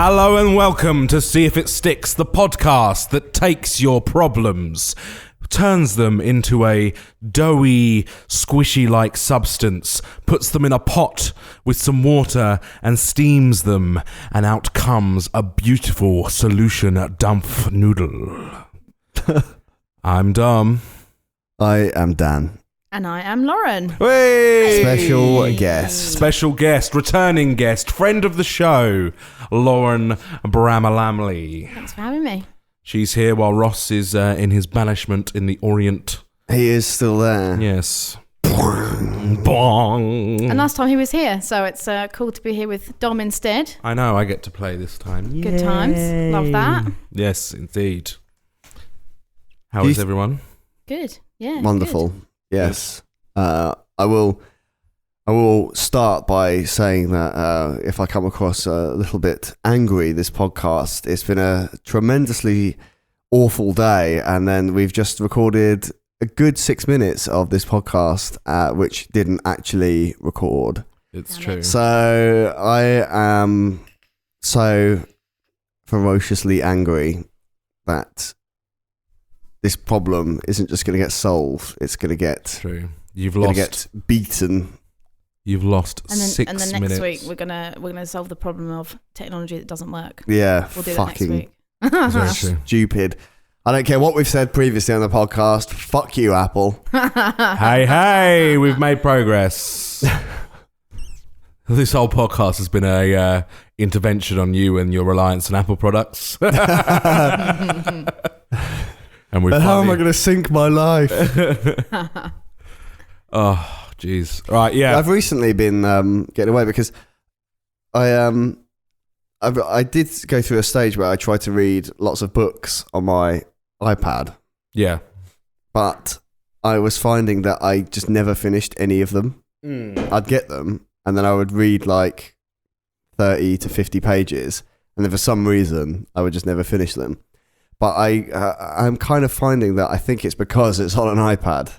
Hello and welcome to See If It Sticks, the podcast that takes your problems, turns them into a doughy, squishy-like substance, puts them in a pot with some water and steams them, and out comes a beautiful solution Dampf noodle. I'm Dom. I am Dan. And I am Lauren. Hey! Special guest, returning guest, friend of the show, Lauren Bramalamley. Thanks for having me. She's here while Ross is in his banishment in the Orient. He is still there. Yes. Bong. And last time he was here, so it's cool to be here with Dom instead. I know, I get to play this time. Good times. Love that. Yes, indeed. How is everyone? Good. Yeah. Wonderful. Good. Yes. I will start by saying that if I come across a little bit angry this podcast, it's been a tremendously awful day, and then we've just recorded a good 6 minutes of this podcast, which didn't actually record. It's true. So I am so ferociously angry that this problem isn't just going to get solved; it's going to get true. Get beaten. You've lost and then, 6 minutes. And then next week we're gonna solve the problem of technology that doesn't work. Yeah, we'll do fucking that next week. Stupid. I don't care what we've said previously on the podcast. Fuck you, Apple. Hey, we've made progress. This whole podcast has been a intervention on you and your reliance on Apple products. And but how am I going to sink my life? Oh, jeez. Right, yeah. I've recently been getting away because I did go through a stage where I tried to read lots of books on my iPad. Yeah. But I was finding that I just never finished any of them. I'd get them and then I would read like 30 to 50 pages, and then for some reason I would just never finish them. But I'm kind of finding that I think it's because it's on an iPad.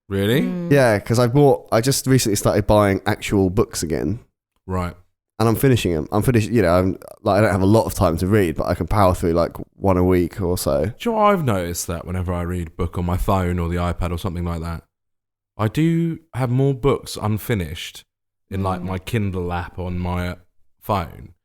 Really? Yeah, because I just recently started buying actual books again. Right. And I'm finishing them. I don't have a lot of time to read, but I can power through like one a week or so. Do you know what I've noticed that whenever I read a book on my phone or the iPad or something like that, I do have more books unfinished in like my Kindle app on my phone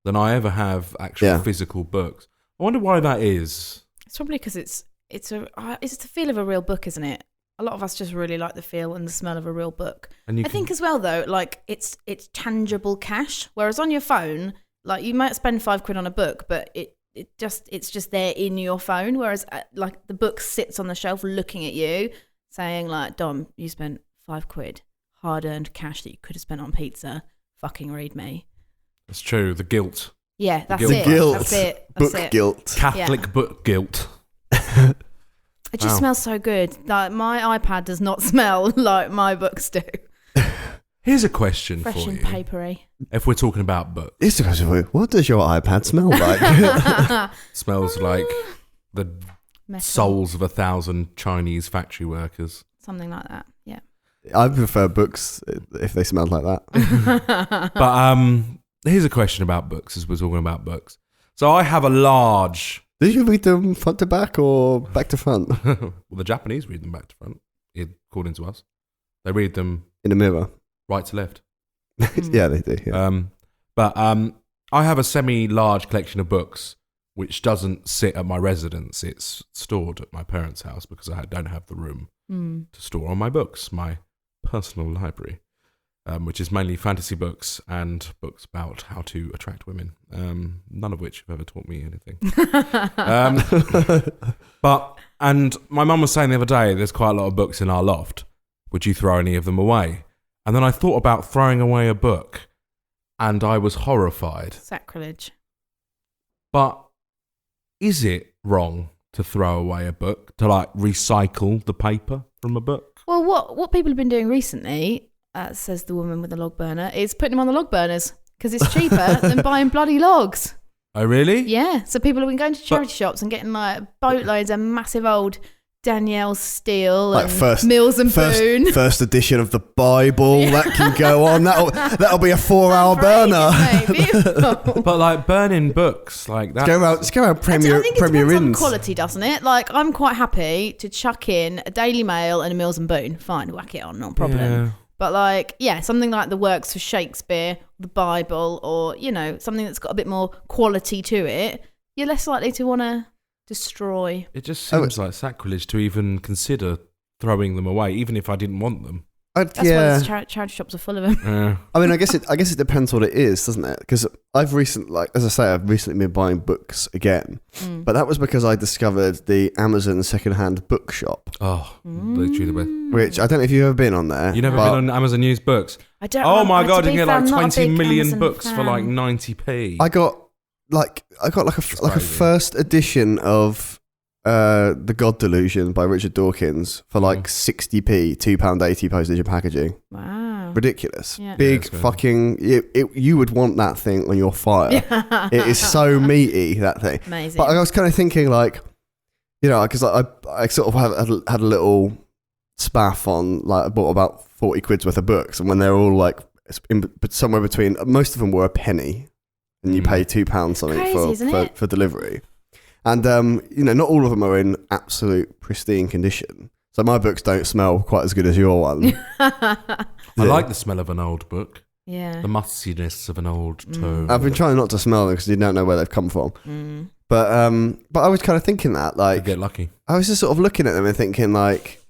than I ever have actual physical books. I wonder why that is. It's probably because it's the feel of a real book, isn't it? A lot of us just really like the feel and the smell of a real book. And I think as well though, like it's tangible cash. Whereas on your phone, like you might spend £5 on a book, but it's just there in your phone. Whereas like the book sits on the shelf looking at you, saying like, Dom, you spent £5, hard-earned cash that you could have spent on pizza. Fucking read me. That's true. The guilt. Yeah, that's it. The guilt. That's it. Book guilt. Catholic book guilt. It just smells so good. Like my iPad does not smell like my books do. Here's a question Fresh for and you. papery. If we're talking about books. Here's a question for you. What does your iPad smell like? Smells like the souls of 1,000 Chinese factory workers. Something like that, yeah. I prefer books if they smell like that. But here's a question about books, as we're talking about books. So I have a large... Did you read them front to back or back to front? Well, the Japanese read them back to front, according to us. They read them... in a mirror. Right to left. Yeah, they do. Yeah. But I have a semi-large collection of books which doesn't sit at my residence. It's stored at my parents' house because I don't have the room to store all my books, my personal library. Which is mainly fantasy books and books about how to attract women, none of which have ever taught me anything. And my mum was saying the other day, there's quite a lot of books in our loft. Would you throw any of them away? And then I thought about throwing away a book, and I was horrified. Sacrilege. But is it wrong to throw away a book, to like recycle the paper from a book? Well, what people have been doing recently... says the woman with the log burner, is putting them on the log burners because it's cheaper than buying bloody logs. Oh, really? Yeah. So people have been going to charity shops and getting like boatloads of massive old Danielle Steele Like and Mills and Boone. First edition of the Bible that can go on. That'll be a 4-hour burner. But like burning books like that. Let's go around Premier I think it depends on Inns. quality, doesn't it? Like I'm quite happy to chuck in a Daily Mail and a Mills and Boone. Fine, whack it on, not a problem. Yeah. But like, yeah, something like the works of Shakespeare, the Bible, or something that's got a bit more quality to it, you're less likely to want to destroy. It just seems like sacrilege to even consider throwing them away, even if I didn't want them. That's why those charity shops are full of them. I mean, I guess it depends what it is, doesn't it? Because I've recently been buying books again, but that was because I discovered the Amazon secondhand bookshop. Oh, literally the best. Which I don't know if you've ever been on there. You never been on Amazon Used Books? I don't. Oh my god! You can get like I'm not a 20 big million Amazon books fan. for like 90p. I got a first edition of The God Delusion by Richard Dawkins for like 60p, £2.80 postage and packaging. Wow. Ridiculous. Yeah. Big Yeah, fucking... You would want that thing on your fire. It is so meaty, that thing. Amazing. But I was kind of thinking like, because I sort of had a little spaff on, like I bought about 40 quid's worth of books, and when they're all like somewhere between, most of them were a penny, and you pay £2 something Crazy, for delivery. And, not all of them are in absolute pristine condition. So my books don't smell quite as good as your one. I like the smell of an old book. Yeah. The mustiness of an old tome. I've been trying not to smell them because you don't know where they've come from. But I was kind of thinking that, like... You get lucky. I was just sort of looking at them and thinking, like...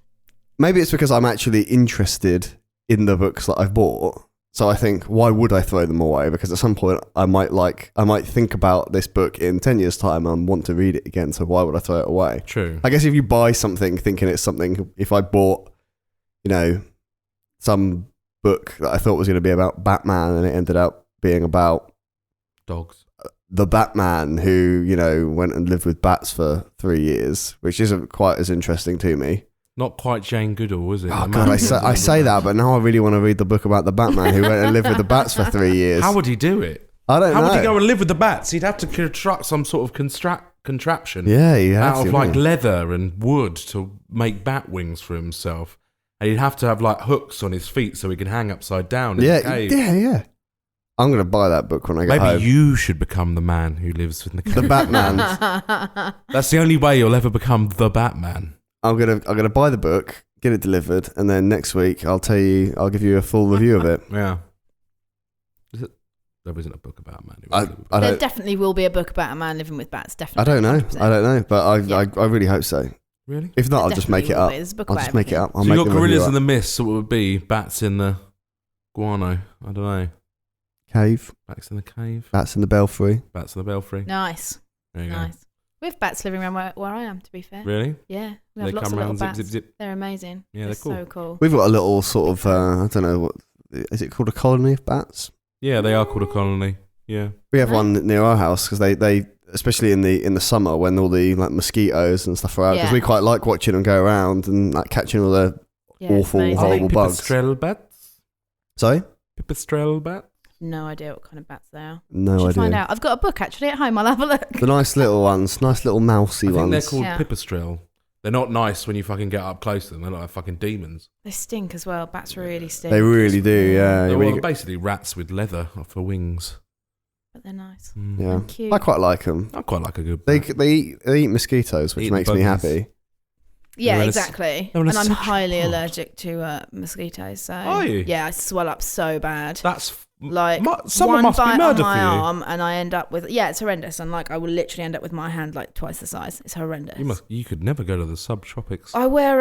Maybe it's because I'm actually interested in the books that I've bought. So I think, why would I throw them away? Because at some point I might think about this book in 10 years' time and want to read it again. So why would I throw it away? True. I guess if you buy something thinking it's something, if I bought, some book that I thought was going to be about Batman and it ended up being about Dogs. the Batman who, went and lived with bats for 3 years, which isn't quite as interesting to me. Not quite Jane Goodall, is it? Oh God, I say that, but now I really want to read the book about the Batman who went and lived with the bats for 3 years. How would he do it? I don't know. How would he go and live with the bats? He'd have to construct some sort of contraption out of like leather and wood to make bat wings for himself. And he'd have to have like hooks on his feet so he can hang upside down in the cave. Yeah. I'm going to buy that book when I get home. Maybe you should become the man who lives in the cave. The Batman. That's the only way you'll ever become the Batman. I'm gonna buy the book, get it delivered, and then next week I'll give you a full review of it. Yeah. There isn't a book about a man who I There don't, definitely will be a book about a man living with bats. Definitely. I don't know. 100%. I don't know, but I really hope so. Really? If not, I'll There just make it definitely up. will be. There's a book I'll about just make it everything. up. I'll So make you got the review gorillas up. in the mist, so it would be bats in the guano. I don't know. Cave. Bats in the cave. Bats in the belfry. Bats in the belfry. Nice. There you Nice. We have bats living around where I am, to be fair. go. Really? Yeah. We They have lots come of little around, zip, bats. zip, zip. They're amazing. Yeah, they're cool. So cool. We've got a little sort of I don't know what is it called, a colony of bats. Yeah, they are called a colony. Yeah. We have one near our house because they especially in the summer when all the like mosquitoes and stuff are out, because we quite like watching them go around and like catching all the awful, amazing. horrible bugs. Pipistrelle bats? Sorry? Pipistrelle bat? No idea what kind of bats they are. No Should idea. find out. I've got a book actually at home. I'll have a look. The nice little ones, nice little mousy I think ones. they're called Yeah. pipistrelle. They're not nice when you fucking get up close to them. They're like fucking demons. They stink as well. Bats really stink. They really do, yeah. They're When all you- basically rats with leather for wings. But they're nice. yeah. And cute. I quite like them. I quite like a good They bat. eat mosquitoes, which Eat the makes me buggies. happy. Yeah, They're in a- exactly. they're in a And I'm sexual highly pod. allergic to mosquitoes. So Are you? Yeah, I swell up so bad. That's Like someone one must be bite on murder my for you. arm, and I end up with it's horrendous. And like I will literally end up with my hand like twice the size. It's horrendous. You could never go to the subtropics. I wear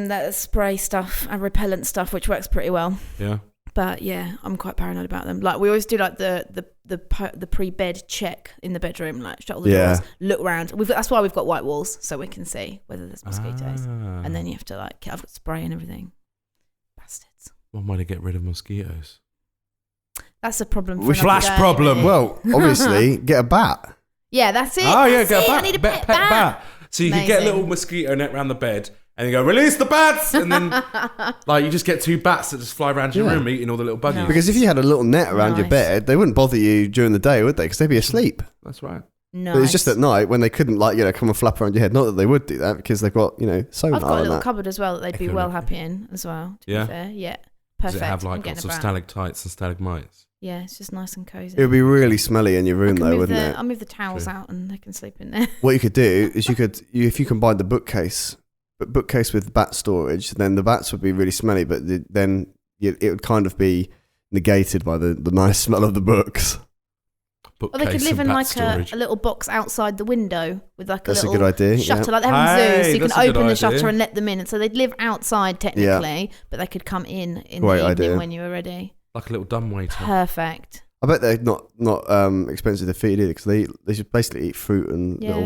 that spray stuff and repellent stuff, which works pretty well. Yeah. But yeah, I'm quite paranoid about them. Like we always do, like the pre-bed check in the bedroom, like shut all the Yeah. doors, look around. That's why we've got white walls, so we can see whether there's mosquitoes. Ah. And then you have to I've got spray and everything. Bastards. One way to get rid of mosquitoes. That's a problem. For Which- another Flash day, problem. isn't it? Well, obviously, get a bat. Yeah, that's it. Oh yeah, that's get it. a I bat. need a pet pet bat. So you can get a Amazing. little mosquito net around the bed, and you go release the bats, and then like you just get two bats that just fly around your Yeah. room eating all the little buggies. No. Because if you had a little net around your Nice. bed, they wouldn't bother you during the day, would they? Because they'd be asleep. That's right. Nice. But it's just at night when they couldn't come and flap around your head. Not that they would do that because they've got sonar. I've got a little that. cupboard as well that they'd be well happy in as well. To be fair. Yeah. Perfect. Does it have lots of stalactites and stalagmites? Yeah, it's just nice and cozy. It would be really smelly in your room though, wouldn't it? I'll move the towels out and they can sleep in there. What you could do is if you combine the bookcase with bat storage, then the bats would be really smelly, but then it would kind of be negated by the nice smell of the books. Or they could live in a little box outside the window with a good idea, shutter, like they have in zoos, so you can open the shutter and let them in. And so they'd live outside technically, but they could come in the evening when you were ready. Like a little dumbwaiter. Perfect. I bet they're not expensive to feed either because they just basically eat fruit and little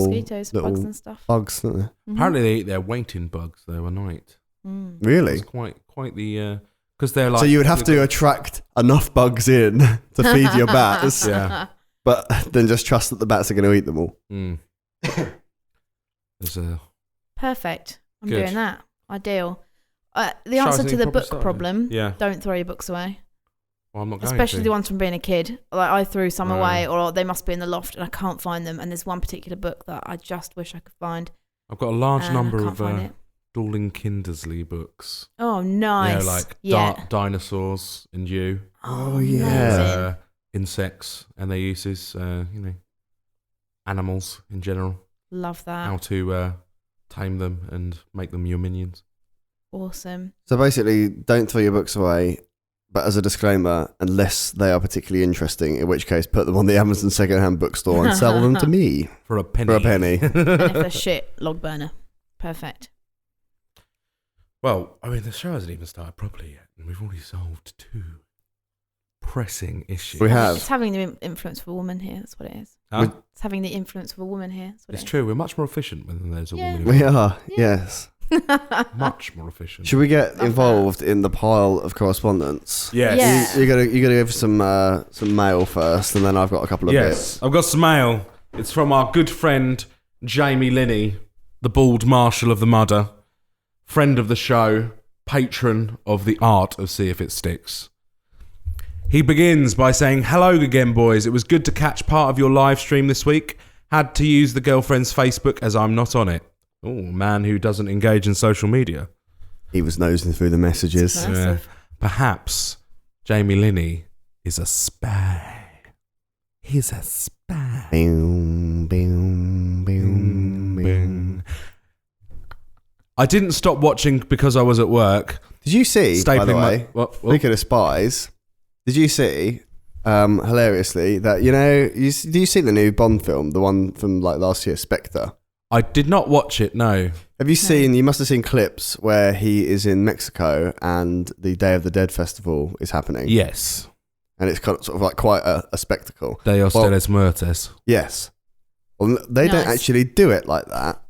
mosquitoes, bugs and stuff. Bugs, don't they? Mm-hmm. Apparently they eat their weight in bugs though at night. Really? It's quite the because they're like. So you would have to attract enough bugs in to feed your bats. Yeah. But then just trust that the bats are going to eat them all. Perfect. I'm Good. doing that. Ideal. The answer to the book problem, don't throw your books away. Well, I'm not going Especially to. the ones from being a kid. Like I threw some away, or they must be in the loft and I can't find them. And there's one particular book that I just wish I could find. I've got a large number of it. Dorling Kindersley books. Oh, nice. Dinosaurs and you. Oh, yeah. Insects and their uses, animals in general. Love that. How to tame them and make them your minions. Awesome. So basically, don't throw your books away, but as a disclaimer, unless they are particularly interesting, in which case put them on the Amazon secondhand bookstore and sell them to me. For a penny. And if they're shit, log burner. Perfect. Well, I mean, the show hasn't even started properly yet, and we've already solved 2 pressing issues. We have. It's having the influence of a woman here. That's what it is. Huh? It's having the influence of a woman here. That's what It's true. We're much more efficient when there's a woman. We are, yes. Much more efficient. Should we get involved in the pile of correspondence? Yes. Yeah. You gotta give some mail first, and then I've got a couple of bits. I've got some mail. It's from our good friend Jamie Linney, the bald marshal of the Mudder, friend of the show, patron of the art of See If It Sticks. He begins by saying, "Hello again, boys. It was good to catch part of your live stream this week. Had to use the girlfriend's Facebook as I'm not on it." Oh, man who doesn't engage in social media. He was nosing through the messages. Perhaps Jamie Linney is a spy. He's a spy. Boom, boom, boom, boom. I didn't stop watching because I was at work. Did you see, by the way, speaking of spies, did you see, hilariously, that, do you see the new Bond film, the one from last year, Spectre? I did not watch it, no. Have you seen, you must have seen clips where he is in Mexico and the Day of the Dead festival is happening. Yes. And it's kind of sort of like quite a spectacle. Dios de los Muertos. Yes. Well, they don't actually do it like that.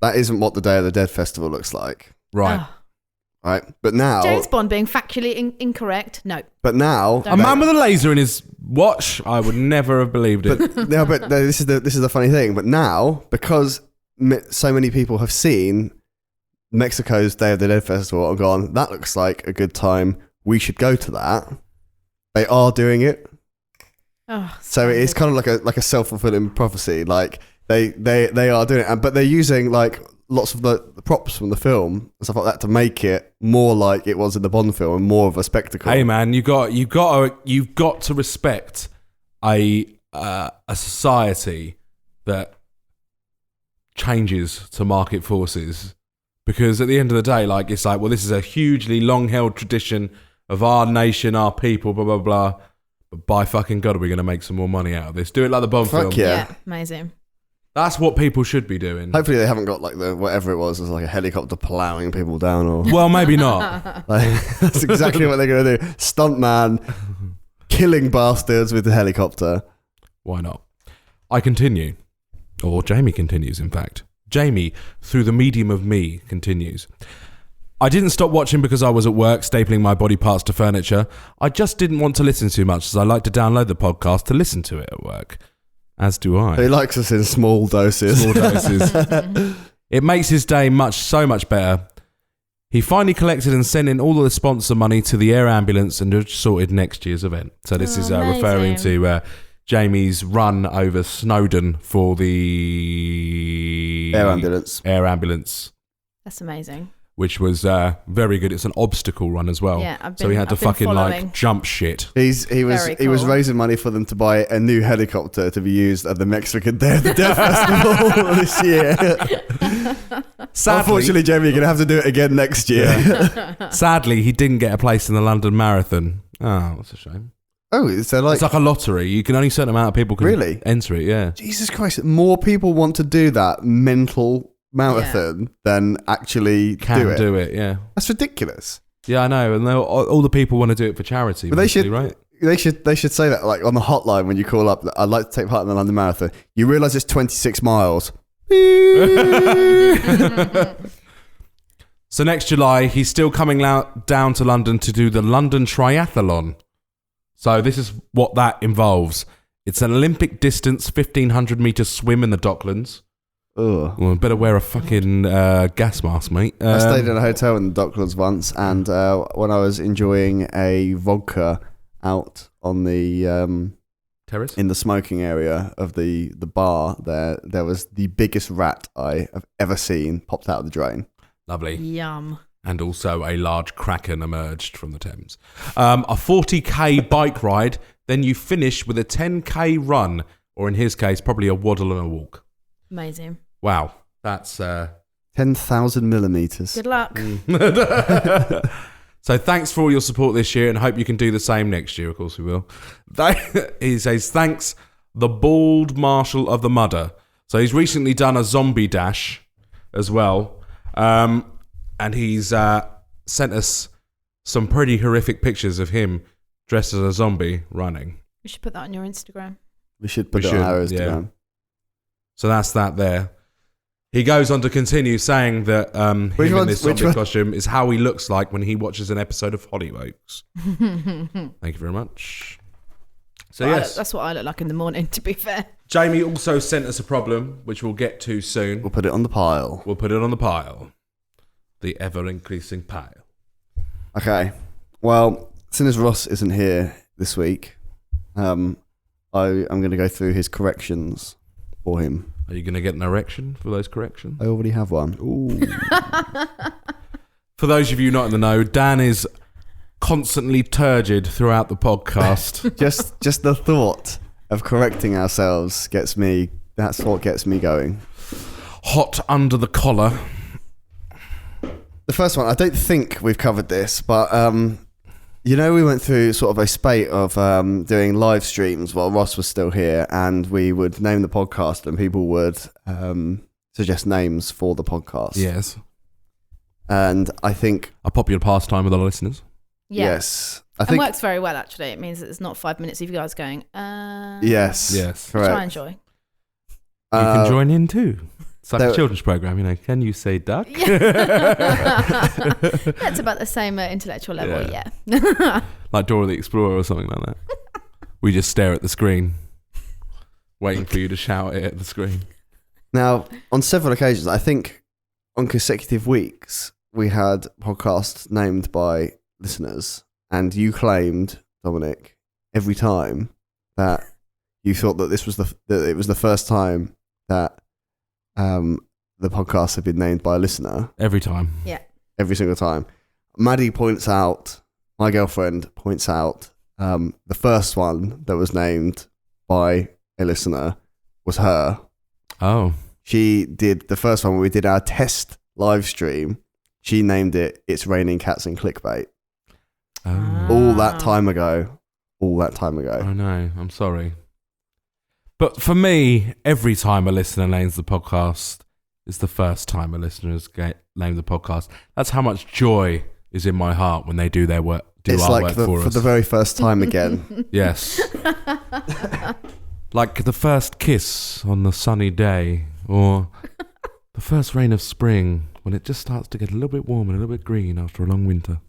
That isn't what the Day of the Dead festival looks like. Right. Oh. Right. But now... James Bond being factually incorrect? No. But now... A man with a laser in his watch? I would never have believed it. But this is the funny thing. But now, because so many people have seen Mexico's Day of the Dead festival and gone, that looks like a good time, we should go to that. They are doing it. Oh, so it's kind of like a self-fulfilling prophecy. Like they are doing it, but they're using lots of the props from the film and stuff like that to make it more like it was in the Bond film and more of a spectacle. Hey man, you've got to respect a society that changes to market forces, because at the end of the day, well, this is a hugely long-held tradition of our nation, our people, blah blah blah. But by fucking God, are we going to make some more money out of this? Do it like the Bond film. Yeah, amazing. That's what people should be doing. Hopefully they haven't got the whatever it was, a helicopter ploughing people down, or well, maybe not. That's exactly what they're going to do. Stuntman killing bastards with the helicopter. Why not? I continue, or Jamie continues. In fact, Jamie, through the medium of me, continues. I didn't stop watching because I was at work stapling my body parts to furniture. I just didn't want to listen too much, as I like to download the podcast to listen to it at work. As do I. He likes us in small doses. It makes his day so much better. He finally collected and sent in all of the sponsor money to the air ambulance and sorted next year's event. So this is referring to Jamie's run over Snowdon for the Air ambulance. That's amazing. Which was very good. It's an obstacle run as well. Yeah, so he had to fucking following. jump shit. He was raising money for them to buy a new helicopter to be used at the Mexican Day of the Dead Festival this year. Sadly, unfortunately, Jamie, you're gonna have to do it again next year. Yeah. Sadly, he didn't get a place in the London Marathon. Oh, that's a shame. Oh, so it's like a lottery. You can only a certain amount of people can really enter it. Yeah. Jesus Christ! More people want to do that mental marathon than actually do it. Yeah, that's ridiculous. Yeah, I know, and all the people want to do it for charity. But mostly, they should say that like on the hotline when you call up. I'd like to take part in the London Marathon. You realise it's 26 miles. So next July, he's still coming down to London to do the London Triathlon. So this is what that involves. It's an Olympic distance 1,500 metre swim in the Docklands. Ugh. Well, better wear a fucking gas mask, mate. I stayed in a hotel in the Docklands once, and when I was enjoying a vodka out on the terrace in the smoking area of the bar, there was the biggest rat I have ever seen popped out of the drain. Lovely. Yum. And also a large kraken emerged from the Thames. A 40k bike ride, then you finish with a 10k run, or in his case, probably a waddle and a walk. Amazing. Wow, that's 10,000 millimeters. Good luck. So thanks for all your support this year, and hope you can do the same next year. Of course we will. He says, thanks, the bald marshal of the mudder. So he's recently done a zombie dash as well, and he's sent us some pretty horrific pictures of him dressed as a zombie running. We should put that on your Instagram. We should put it on our Instagram. Yeah. So that's that there. He goes on to continue saying that him in this zombie costume is how he looks like when he watches an episode of Hollyoaks. Thank you very much. So yes. That's what I look like in the morning, to be fair. Jamie also sent us a problem, which we'll get to soon. We'll put it on the pile. The ever-increasing pile. Okay. Well, since Ross isn't here this week, I'm going to go through his corrections for him. Are you going to get an erection for those corrections? I already have one. Ooh. For those of you not in the know, Dan is constantly turgid throughout the podcast. just the thought of correcting ourselves that's what gets me going. Hot under the collar. The first one, I don't think we've covered this, but we went through sort of a spate of doing live streams while Ross was still here, and we would name the podcast and people would suggest names for the podcast. Yes. And I think a popular pastime with our listeners. Yeah. Yes. I think it works very well, actually. It means that it's not 5 minutes of you guys going, Yes. Correct. Try and enjoy. You can join in too. It's like a children's program, Can you say duck? Yeah. That's about the same intellectual level, yeah. Like Dora the Explorer or something like that. We just stare at the screen, waiting for you to shout it at the screen. Now, on several occasions, I think on consecutive weeks, we had podcasts named by listeners, and you claimed, Dominic, every time that you thought that that it was the first time that the podcast had been named by a listener. Every time. Yeah. Every single time. Maddie points out, my girlfriend points out, the first one that was named by a listener was her. Oh. She did the first one when we did our test live stream. She named it It's Raining Cats and Clickbait. Oh. All that time ago. I know. I'm sorry. But for me, every time a listener names the podcast is the first time a listener has named the podcast. That's how much joy is in my heart when they do their work. It's our like work for us. For the very first time again. Yes. Like the first kiss on the sunny day, or the first rain of spring when it just starts to get a little bit warm and a little bit green after a long winter.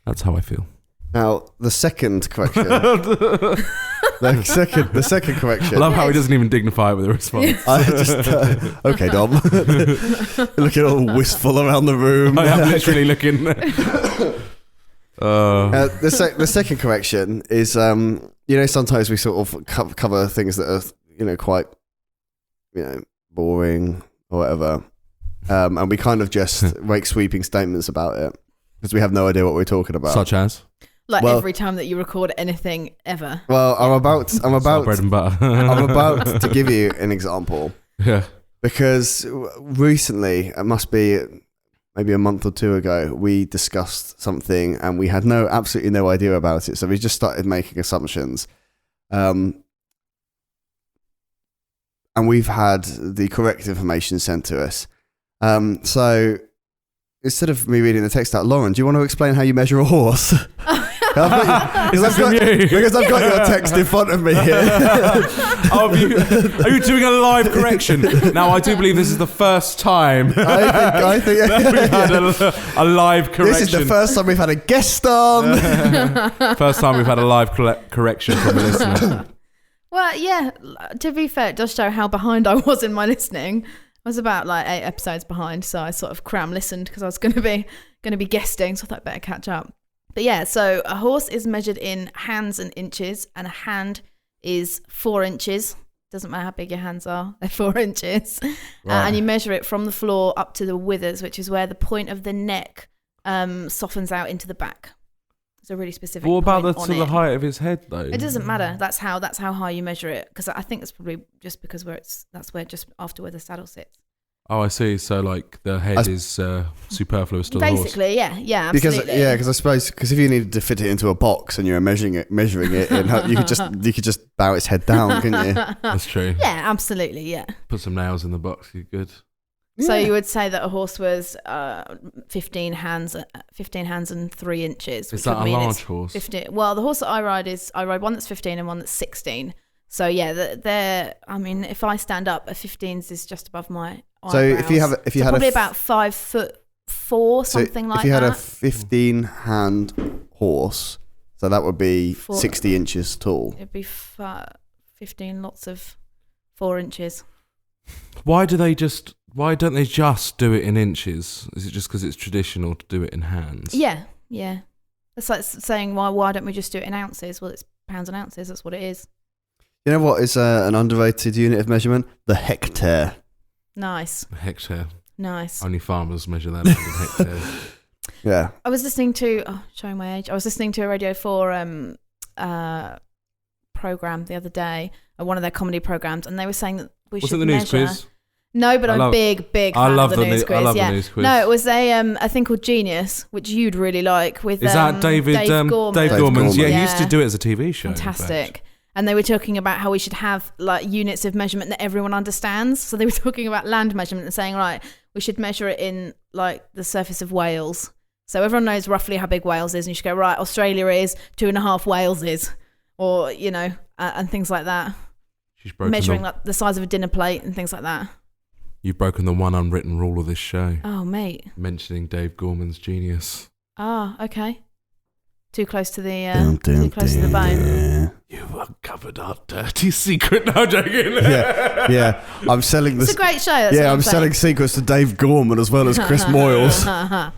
That's how I feel. Now, the second correction. the second correction. I love how he doesn't even dignify it with a response. I just, okay, Dom. You're looking all wistful around the room. I am literally looking. The second correction is sometimes we sort of cover things that are, quite, boring or whatever. And we kind of just make sweeping statements about it because we have no idea what we're talking about. Such as? Every time that you record anything ever. Well, I'm about bread and butter. I'm about to give you an example. Yeah. Because recently, it must be maybe a month or two ago, we discussed something and we had absolutely no idea about it. So we just started making assumptions. And we've had the correct information sent to us. So instead of me reading the text out, Lauren, do you want to explain how you measure a horse? Because I've got your text in front of me here. Are you doing a live correction? Now, I do believe this is the first time I think that we've had a live correction. This is the first time we've had a guest on. First time we've had a live correction from a listener. Well, yeah, to be fair, it does show how behind I was in my listening. I was about 8 episodes behind, so I sort of listened because I was going to be guesting, so I thought I'd better catch up. But yeah, so a horse is measured in hands and inches, and a hand is 4 inches. Doesn't matter how big your hands are, they're 4 inches. Right. And you measure it from the floor up to the withers, which is where the point of the neck softens out into the back. It's a really specific What about point the height of his head, though? It doesn't matter. That's how high you measure it, because I think it's probably just because that's where just after where the saddle sits. Oh, I see. So, the head is superfluous to the horse. Basically, yeah, absolutely. Because I suppose if you needed to fit it into a box and you're measuring it, and you could just bow its head down, couldn't you? That's true. Yeah, absolutely. Yeah. Put some nails in the box. You're good. So you would say that a horse was 15 hands and 3 inches. Is that a large horse? 15. Well, the horse that I ride one that's 15 and one that's 16. So yeah, if I stand up, a 15s is just above my eyebrows. So if you had probably about 5'4", something like that. If you had a 15-hand horse, so that would be 60 inches tall. It'd be 15 lots of 4 inches. Why don't they just do it in inches? Is it just because it's traditional to do it in hands? Yeah. It's like saying, why don't we just do it in ounces? Well, it's pounds and ounces. That's what it is. You know what is an underrated unit of measurement? The hectare. Nice. Hectare. Nice. Only farmers measure that in hectares. Yeah. I was listening to, showing my age, I was listening to a Radio 4 program the other day, one of their comedy programs, and they were saying that we should measure... Was it the news quiz? No, but I'm a big fan of the news quiz. I love the news quiz. No, it was a thing called Genius, which you'd really like. With Is that Dave Gorman? Dave Gorman's? Yeah, he used to do it as a TV show. Fantastic. And they were talking about how we should have units of measurement that everyone understands. So they were talking about land measurement and saying, right, we should measure it in the surface of Wales. So everyone knows roughly how big Wales is, and you should go, right, Australia is 2.5 Wales is, or and things like that. She's broken measuring the size of a dinner plate and things like that. You've broken the one unwritten rule of this show. Oh, mate. Mentioning Dave Gorman's Genius. Ah, okay. Too close to the bone. You uncovered our dirty secret. No, I'm joking. Yeah. I'm selling this. It's a great show. I'm selling secrets to Dave Gorman as well as Chris Moyles. I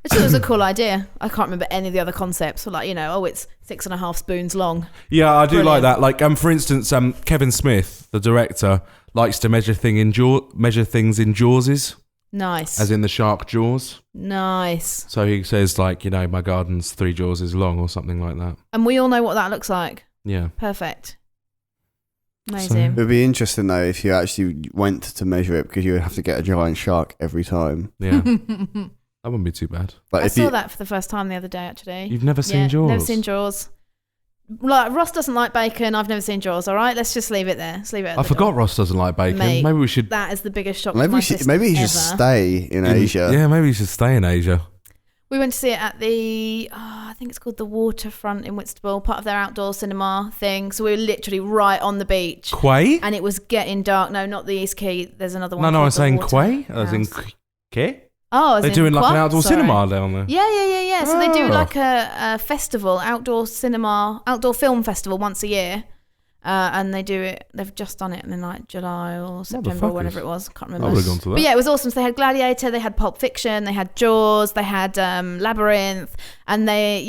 thought it was a cool idea. I can't remember any of the other concepts. It's 6.5 spoons long. Yeah, I do like that. For instance, Kevin Smith, the director, likes to measure things in jawses. Nice. As in the shark jaws. Nice. So he says my garden's 3 jawses long or something like that. And we all know what that looks like. Yeah. Perfect. Amazing. It would be interesting though if you actually went to measure it, because you would have to get a giant shark every time. Yeah. That wouldn't be too bad. But I saw that for the first time the other day, actually. You've never seen Jaws? Never seen Jaws. Ross doesn't like bacon. I've never seen Jaws. All right, let's just leave it there. I forgot Ross doesn't like bacon. Mate, maybe we should. That is the biggest shock. Maybe he should stay in Asia. Yeah, maybe he should stay in Asia. We went to see it at I think it's called the Waterfront in Whitstable, part of their outdoor cinema thing. So we were literally right on the beach. Quay? And it was getting dark. No, not the East Quay. There's another one. No, I'm saying Quay. I was in Quay. Oh, they're doing an outdoor cinema down there. Yeah. So they do a festival, outdoor film festival once a year. And they do it, they've just done it in July or September or whenever it was. Can't remember. I would have gone to that. But yeah, it was awesome. So they had Gladiator, they had Pulp Fiction, they had Jaws, they had Labyrinth, and they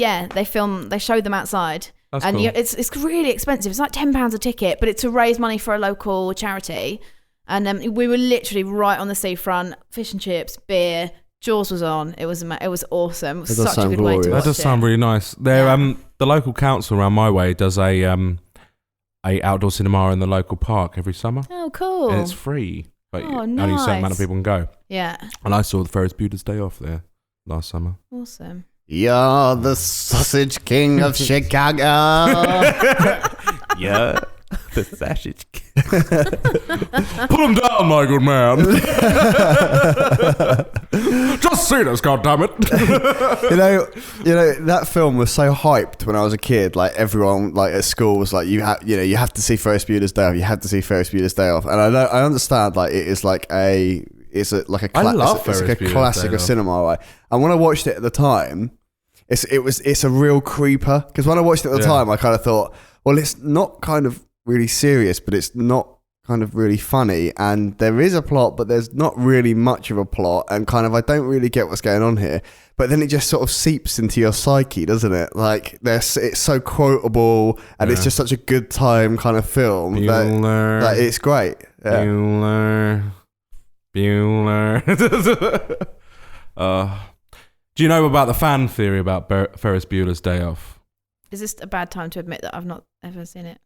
show them outside. That's and cool. it's really expensive. It's like £10 a ticket, but it's to raise money for a local charity. And we were literally right on the seafront, fish and chips, beer. Jaws was on. It was awesome. It was such a good way to watch it. That does sound really nice. The local council around my way does a outdoor cinema in the local park every summer. Oh, cool. And it's free, but nice. only a certain amount of people can go. Yeah. And I saw the Ferris Bueller's Day Off there last summer. Awesome. You're the sausage king of Chicago. Yeah. The sausage king. Put him down, my good man. Just see this, goddammit. you know that film was so hyped when I was a kid. Like everyone, like at school, was like, you have to see Ferris Bueller's Day Off. You have to see Ferris Bueller's Day Off. And I understand, like it is like a classic of cinema, right? And when I watched it at the time, it's a real creeper. Because when I watched it at the time, I kind of thought, well, it's not kind of really serious, but it's not kind of really funny, and there is a plot, but there's not really much of a plot, and kind of I don't really get what's going on here. But then it just sort of seeps into your psyche, doesn't it? Like it's so quotable, and it's just such a good time kind of film that it's great. Yeah. Bueller. Do you know about the fan theory about Ferris Bueller's Day Off? Is this a bad time to admit that I've not ever seen it?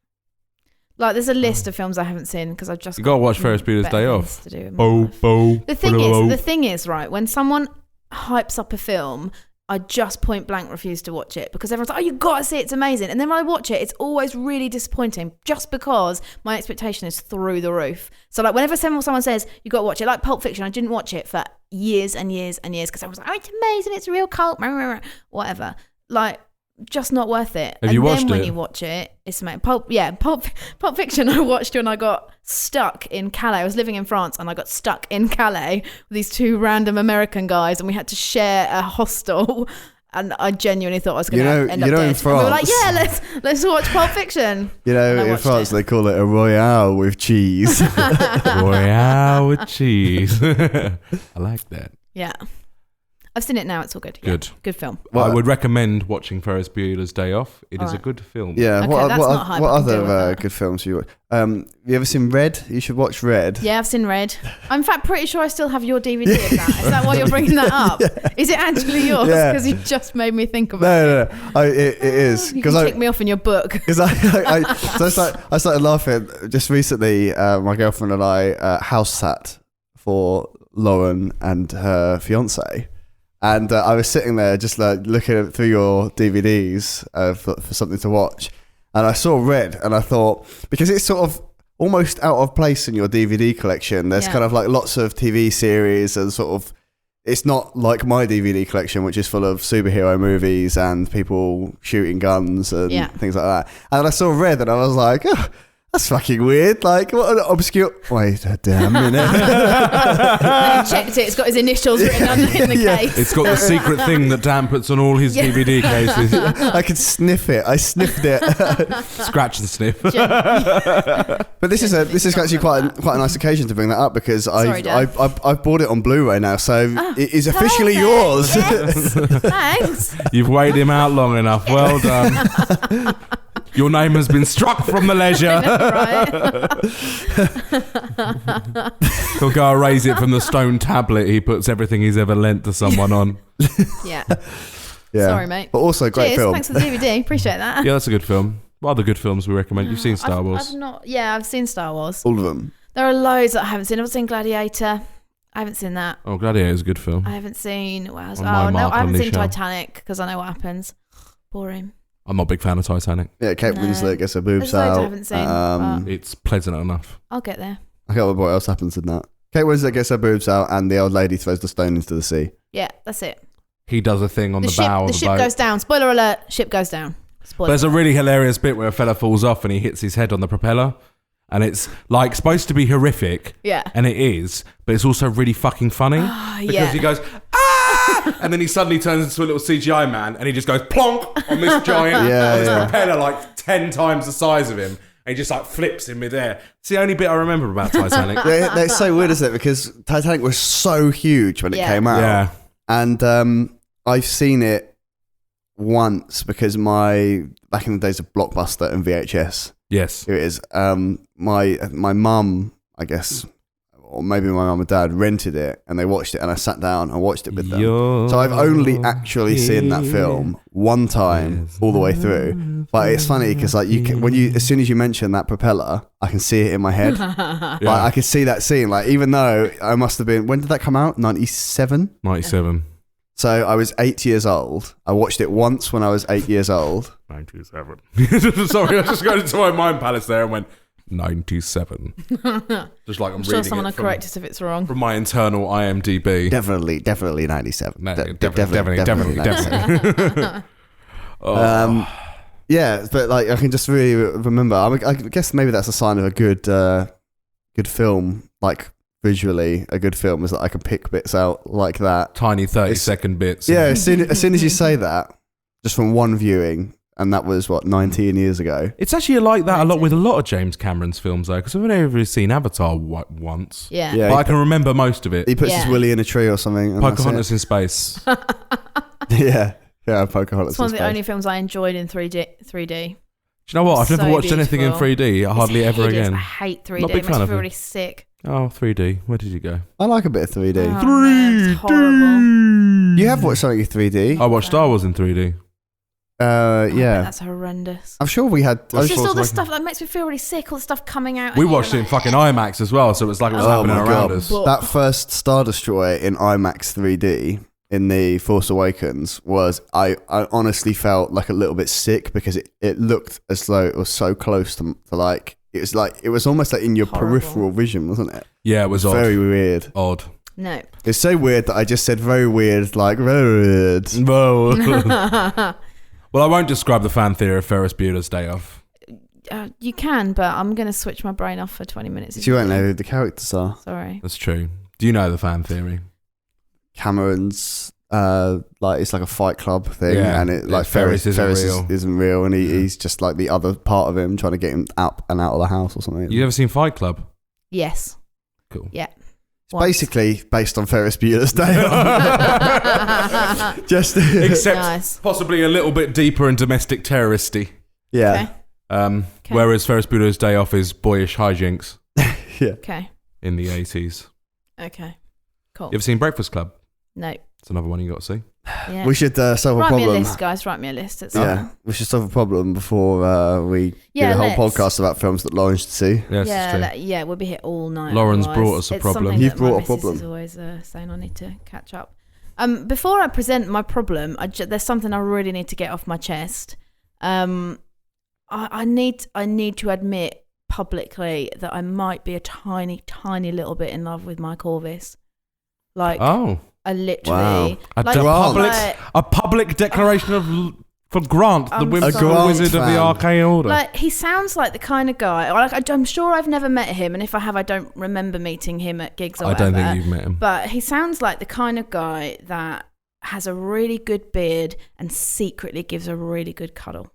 Like, there's a list of films I haven't seen because I've just you got to watch Ferris Bueller's Day Off. The thing is, right, when someone hypes up a film, I just point blank refuse to watch it because everyone's like, oh, you got to see it, it's amazing. And then when I watch it, it's always really disappointing just because my expectation is through the roof. So like whenever someone says, you got to watch it, like Pulp Fiction, I didn't watch it for years and years and years because I was like, oh, it's amazing, it's a real cult, whatever. Like, just not worth it. Have you watched it? And then when you watch it, it's amazing. Pulp Fiction I watched when I got stuck in Calais. I was living in France and I got stuck in Calais with these two random American guys and we had to share a hostel and I genuinely thought I was going to end up dead. In France, and we were like, yeah, let's watch Pulp Fiction. In France they call it a Royale with cheese. Royale with cheese. I like that. Yeah. I've seen it now. It's all good. Good. Yeah, good film. Well, I would recommend watching Ferris Bueller's Day Off. It is a good film. Yeah. Okay, what other good films you watch? Have you ever seen Red? You should watch Red. Yeah, I've seen Red. I'm in fact pretty sure I still have your DVD of that. Is that why you're bringing that up? Yeah. Is it actually yours? Because you just made me think of it. No. It is. You can kick me off in your book. Because I started laughing just recently. My girlfriend and I house sat for Lauren and her fiance. And I was sitting there just like looking through your DVDs for something to watch. And I saw Red and I thought, because it's sort of almost out of place in your DVD collection, there's kind of like lots of TV series and sort of, it's not like my DVD collection, which is full of superhero movies and people shooting guns and things like that. And I saw Red and I was like, oh, that's fucking weird. Like, what an obscure... Wait a damn minute. I checked it. It's got his initials written under in the case. It's got the secret thing that Dan puts on all his DVD cases. I could sniff it. I sniffed it. Scratch and sniff. But this is actually quite a nice occasion to bring that up because I've bought it on Blu-ray now, so it is officially yours. Yes. Thanks. You've weighed him out long enough. Well done. Your name has been struck from the ledger. He'll go erase it from the stone tablet he puts everything he's ever lent to someone on. Yeah. Sorry, mate. But also great film. Thanks for the DVD. Appreciate that. Yeah, that's a good film. What other good films we recommend? You've seen Star Wars. I've seen Star Wars. All of them. There are loads that I haven't seen. I've seen Gladiator. I haven't seen that. Oh, Gladiator is a good film. I haven't seen... I haven't seen Titanic because I know what happens. Boring. I'm not a big fan of Titanic. Yeah, Kate Winslet gets her boobs out. I haven't seen. It's pleasant enough. I'll get there. I can't remember what else happens in that. Kate Winslet gets her boobs out and the old lady throws the stone into the sea. Yeah, that's it. He does a thing on the bow of the boat. The ship goes down. Spoiler alert, ship goes down. There's a really hilarious bit where a fella falls off and he hits his head on the propeller. And it's like supposed to be horrific. Yeah. And it is, but it's also really fucking funny. Because he goes, ah! And then he suddenly turns into a little CGI man and he just goes plonk on this giant propeller like 10 times the size of him. And he just like flips in midair. It's the only bit I remember about Titanic. That's so weird, isn't it? Because Titanic was so huge when it came out. Yeah. And I've seen it once because back in the days of Blockbuster and VHS. Yes. Here it is. My mum, I guess, or maybe my mum and dad rented it and they watched it and I sat down and watched it with them. So I've only actually seen that film one time all the way through. But it's funny because like as soon as you mention that propeller, I can see it in my head. Like I can see that scene. Like even though I must have been, when did that come out? 97? 97. So I was 8 years old. I watched it once when I was 8 years old. 97. Sorry, I just got into my mind palace there and went 97. Just like I'm sure reading someone it will correct us if it's wrong. from my internal IMDb. Definitely 97. Definitely. Yeah, but like I can just really remember. I guess maybe that's a sign of a good film. Like visually, a good film is that I can pick bits out like that. Tiny 30-second bits. Yeah, as soon as you say that, just from one viewing, and that was 19 years ago. It's actually like that a lot with a lot of James Cameron's films though, because I've only ever seen Avatar once. Yeah. But I can remember most of it. He puts his willy in a tree or something. Pocahontas in space. Yeah, Pocahontas. It's one of the only films I enjoyed in 3D. Do you know what? I've never watched anything in 3D. Hardly ever again. I hate 3D. Not a big It fan makes me of feel it. really sick. Oh, 3D. Where did you go? I like a bit of 3D. Oh, man, it's horrible. You have watched something in 3D? I watched Star Wars in 3D. Yeah. That's horrendous. I'm sure we had. It's just all the stuff that makes me feel really sick. All the stuff coming out. We watched it in fucking IMAX as well, so it was like it was happening around us. That first Star Destroyer in IMAX 3D in The Force Awakens was, I honestly felt like a little bit sick because it looked as though it was so close to like, it was almost like in your peripheral vision, wasn't it? Yeah, it was odd. Very weird. Odd. No. It's so weird that I just said very weird, like very weird. Well, I won't describe the fan theory of Ferris Bueller's Day Off. You can, but I'm going to switch my brain off for 20 minutes. You won't know who the characters are. Sorry. That's true. Do you know the fan theory? Cameron's like it's like a Fight Club thing, and it like Ferris isn't real, and he's just like the other part of him trying to get him up and out of the house or something. You ever seen Fight Club? Yes. Cool. Yeah. It's basically based on Ferris Bueller's Day Off. Just except possibly a little bit deeper and domestic terroristy. Yeah. Okay. Whereas Ferris Bueller's Day Off is boyish hijinks. Yeah. Okay. In the 80s. Okay. Cool. You ever seen Breakfast Club? No. It's another one you got to see. Yeah. We should solve a problem. Write me a list, guys. Write me a list. We should solve a problem before we do a whole podcast about films that Lauren should see. Yes, we'll be here all night. Lauren's brought us a problem. You've brought a problem. Is always saying I need to catch up. Before I present my problem, there's something I really need to get off my chest. I need to admit publicly that I might be a tiny, tiny little bit in love with Mike Orvis. Like, I literally... Wow. A public declaration for Grant, the Wizard of the Arcane Order. Like, he sounds like the kind of guy... Like, I'm sure I've never met him, and if I have, I don't remember meeting him at gigs or whatever. I don't think you've met him. But he sounds like the kind of guy that has a really good beard and secretly gives a really good cuddle.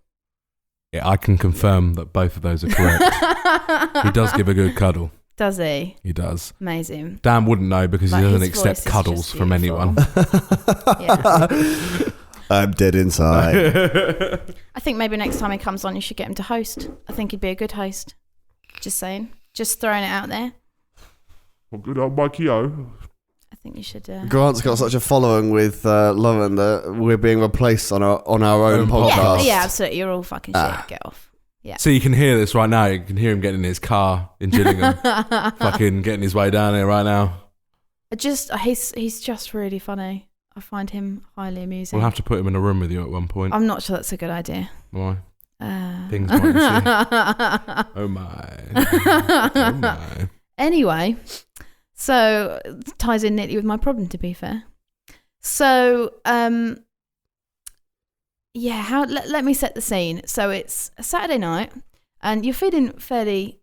Yeah, I can confirm that both of those are correct. He does give a good cuddle. Does he? He does. Amazing. Dan wouldn't know because he doesn't accept cuddles from anyone. I'm dead inside. I think maybe next time he comes on, you should get him to host. I think he'd be a good host. Just saying. Just throwing it out there. Well, good old Mikey-O. I think you should... Grant's got such a following with Lauren that we're being replaced on our own podcast. Yeah, absolutely. You're all fucking shit. Get off. Yeah. So you can hear this right now. You can hear him getting in his car in Gillingham. Fucking getting his way down here right now. He's just really funny. I find him highly amusing. We'll have to put him in a room with you at one point. I'm not sure that's a good idea. Why? Things might see. Oh my. Oh my. Anyway, so it ties in neatly with my problem, to be fair. So, let me set the scene. So it's a Saturday night, and you're feeling fairly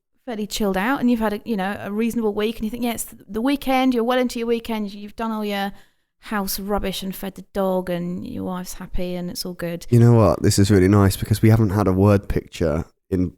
chilled out, and you've had a reasonable week, and you think, it's the weekend. You're well into your weekend. You've done all your house rubbish and fed the dog, and your wife's happy, and it's all good. You know what? This is really nice because we haven't had a word picture in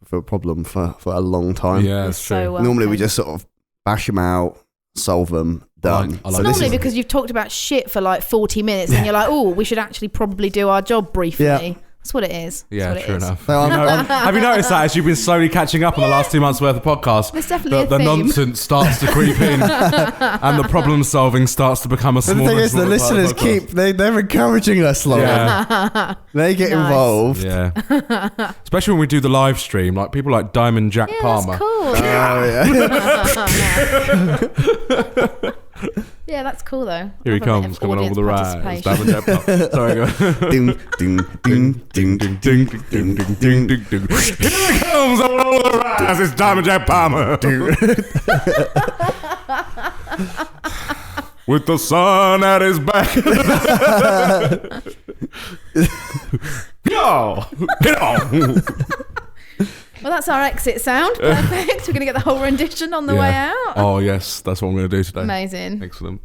for a problem for a long time. Yeah, that's true. So normally we just sort of bash them out, solve them, done. I like It's normally because you've talked about shit for like 40 minutes and you're like, oh, we should actually probably do our job briefly. Yeah. That's what it is. Yeah, That's what true it is. enough. No, Have you noticed that as you've been slowly catching up on the last 2 months worth of podcasts, There's definitely the a theme. nonsense starts to creep in and the problem solving starts to become a the smaller thing is, the and smaller listeners part of the podcast. they're encouraging us, Lauren. Yeah. They get Nice. involved. Yeah. Especially when we do the live stream, like people like Diamond Jack Yeah, Palmer. that's cool. Oh, yeah. Yeah, that's cool though. Here he Love a bit comes, of coming over the audience rise. participation. Diamond Jack Palmer. Sorry, go on. Ding, ding, ding, ding, ding, ding, ding, ding, ding, ding. Here he comes over the rise. It's Diamond Jack Palmer. With the sun at his back. Yo, get on. Well, that's our exit sound. Perfect. We're going to get the whole rendition on the way out. Oh yes, that's what I'm going to do today. Amazing. Excellent.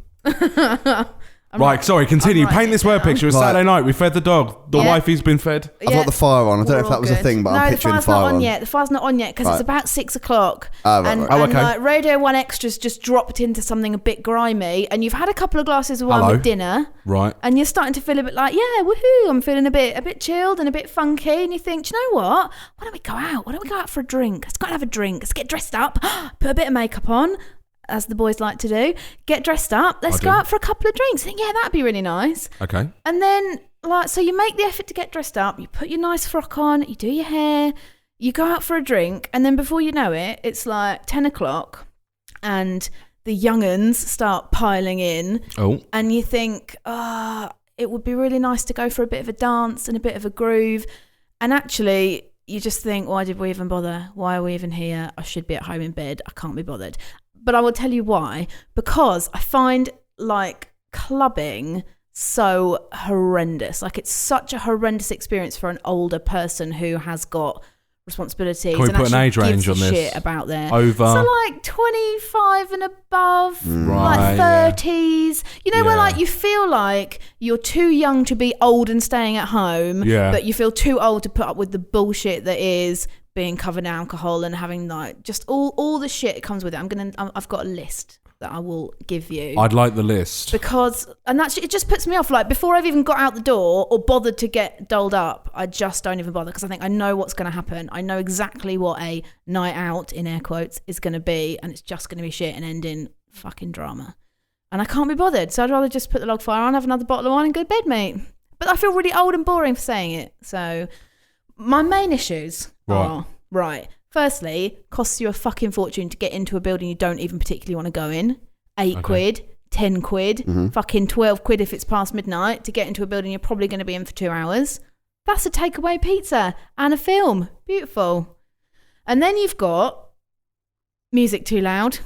I'm Right, sorry, continue. I'm Paint this word writing it picture. It's Right. Saturday night. We fed the dog. The Yeah. wifey's been fed. I've got the fire on. I don't know if We're that all was a good. thing, but no, I'm the picturing fire's fire not on on. yet. The fire's not on yet because Right. it's about 6 o'clock. Oh, right, and right. Oh, and okay. like Radio 1 Extra's just dropped into something a bit grimy, and you've had a couple of glasses of wine Hello. with dinner, Right. and you're starting to feel a bit like, yeah, woohoo, I'm feeling a bit chilled and a bit funky, and you think, do you know what? Why don't we go out? Why don't we go out for a drink? Let's go and have a drink. Let's get dressed up, put a bit of makeup on, as the boys like to do. Get dressed up. Let's I go do. out for a couple of drinks. I think, yeah, that'd be really nice. Okay. And then, like, so you make the effort to get dressed up, you put your nice frock on, you do your hair, you go out for a drink, and then before you know it, it's like 10 o'clock, and the young'uns start piling in, Oh. and you think, it would be really nice to go for a bit of a dance and a bit of a groove. And actually, you just think, why did we even bother? Why are we even here? I should be at home in bed. I can't be bothered. But I will tell you why. Because I find, like, clubbing so horrendous. Like, it's such a horrendous experience for an older person who has got responsibilities. Can we and put an actually age range gives on a this? shit about their Over. So like 25 and above, Right, like 30s. You know, where Yeah. like you feel like you're too young to be old and staying at home, Yeah. but you feel too old to put up with the bullshit that is being covered in alcohol and having like just all the shit that comes with it. I've got a list that I will give you. I'd like the list. Because, and that's, it just puts me off. Like, before I've even got out the door or bothered to get dolled up, I just don't even bother, because I think I know what's going to happen. I know exactly what a night out, in air quotes, is going to be, and it's just going to be shit and end in fucking drama. And I can't be bothered, so I'd rather just put the log fire on, have another bottle of wine and go to bed, mate. But I feel really old and boring for saying it. So my main issues are, right, firstly, costs you a fucking fortune to get into a building you don't even particularly want to go in. 8 quid, 10 quid, fucking 12 quid if it's past midnight to get into a building you're probably going to be in for 2 hours. That's a takeaway pizza and a film. Beautiful. And then you've got music too loud,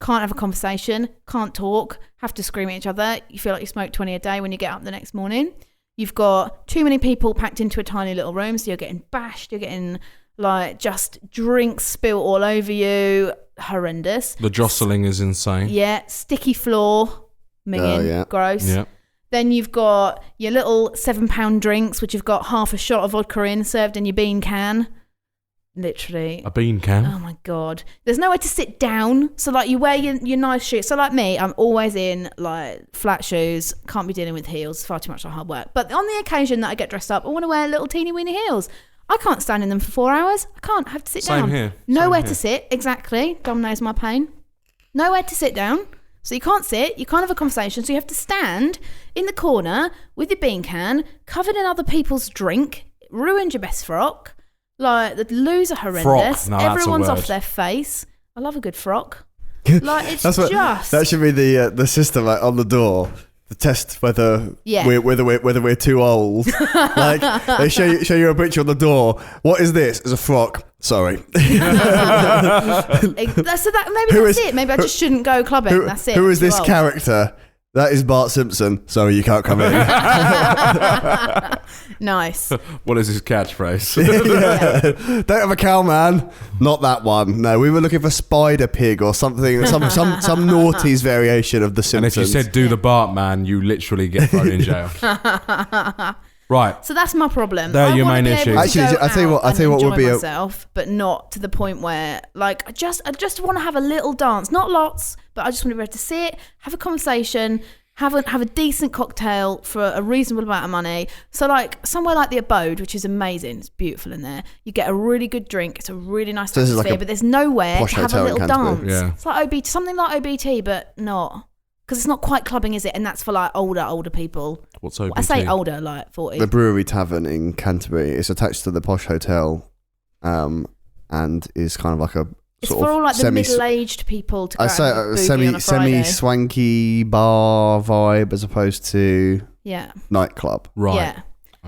can't have a conversation, can't talk, have to scream at each other. You feel like you smoke 20 a day when you get up the next morning. You've got too many people packed into a tiny little room, so you're getting bashed, you're getting like just drinks spilt all over you. Horrendous. The jostling is insane. Yeah, sticky floor, minging, yeah. gross. Yeah. Then you've got your little £7 drinks, which you've got half a shot of vodka in, served in your bean can. Literally. A bean can. Oh my God. There's nowhere to sit down. So like you wear your nice shoes. So like me, I'm always in like flat shoes. Can't be dealing with heels. It's far too much hard work. But on the occasion that I get dressed up, I want to wear little teeny weeny heels. I can't stand in them for 4 hours. I can't. I have to sit Same down. here. Nowhere Same to here. sit. Exactly. Dom knows my pain. Nowhere to sit down. So you can't sit. You can't have a conversation. So you have to stand in the corner with your bean can, covered in other people's drink. It ruined your best frock. Like, the loos are horrendous. Frock. No, that's a Everyone's word. off their face. I love a good frock. Like, it's just... That should be the system, like, on the door. The test whether we're too old. Like, they show you a picture on the door. What is this? It's a frock. Sorry. So that, maybe that's it. Maybe I just shouldn't go clubbing. That's it. Who is I'm too this old. character? That is Bart Simpson. Sorry, you can't come in. Nice. What is his catchphrase? Yeah. Don't have a cow, man. Not that one. No, we were looking for Spider Pig or something. Some naughties variation of the And if Simpsons. you said do the Bart man, you literally get thrown in jail. Right. So that's my problem. They're your wanna main be able issues. to Actually, go I tell you what- out I tell you what and would be enjoy a- myself, but not to the point where, like, I just want to have a little dance, not lots, but I just want to be able to sit, have a conversation, have a decent cocktail for a reasonable amount of money. So like somewhere like the Abode, which is amazing, it's beautiful in there. You get a really good drink. It's a really nice atmosphere, but there's nowhere to have a little dance. Yeah. It's like OBT, something like OBT, but not. Because it's not quite clubbing, is it? And that's for like older people. What's OBT? I say older, like 40. The Brewery Tavern in Canterbury is attached to the Posh Hotel, and is kind of like a it's for all like the middle-aged people to go out and boogie on a Friday. Semi-swanky bar vibe as opposed to nightclub. Right. Yeah.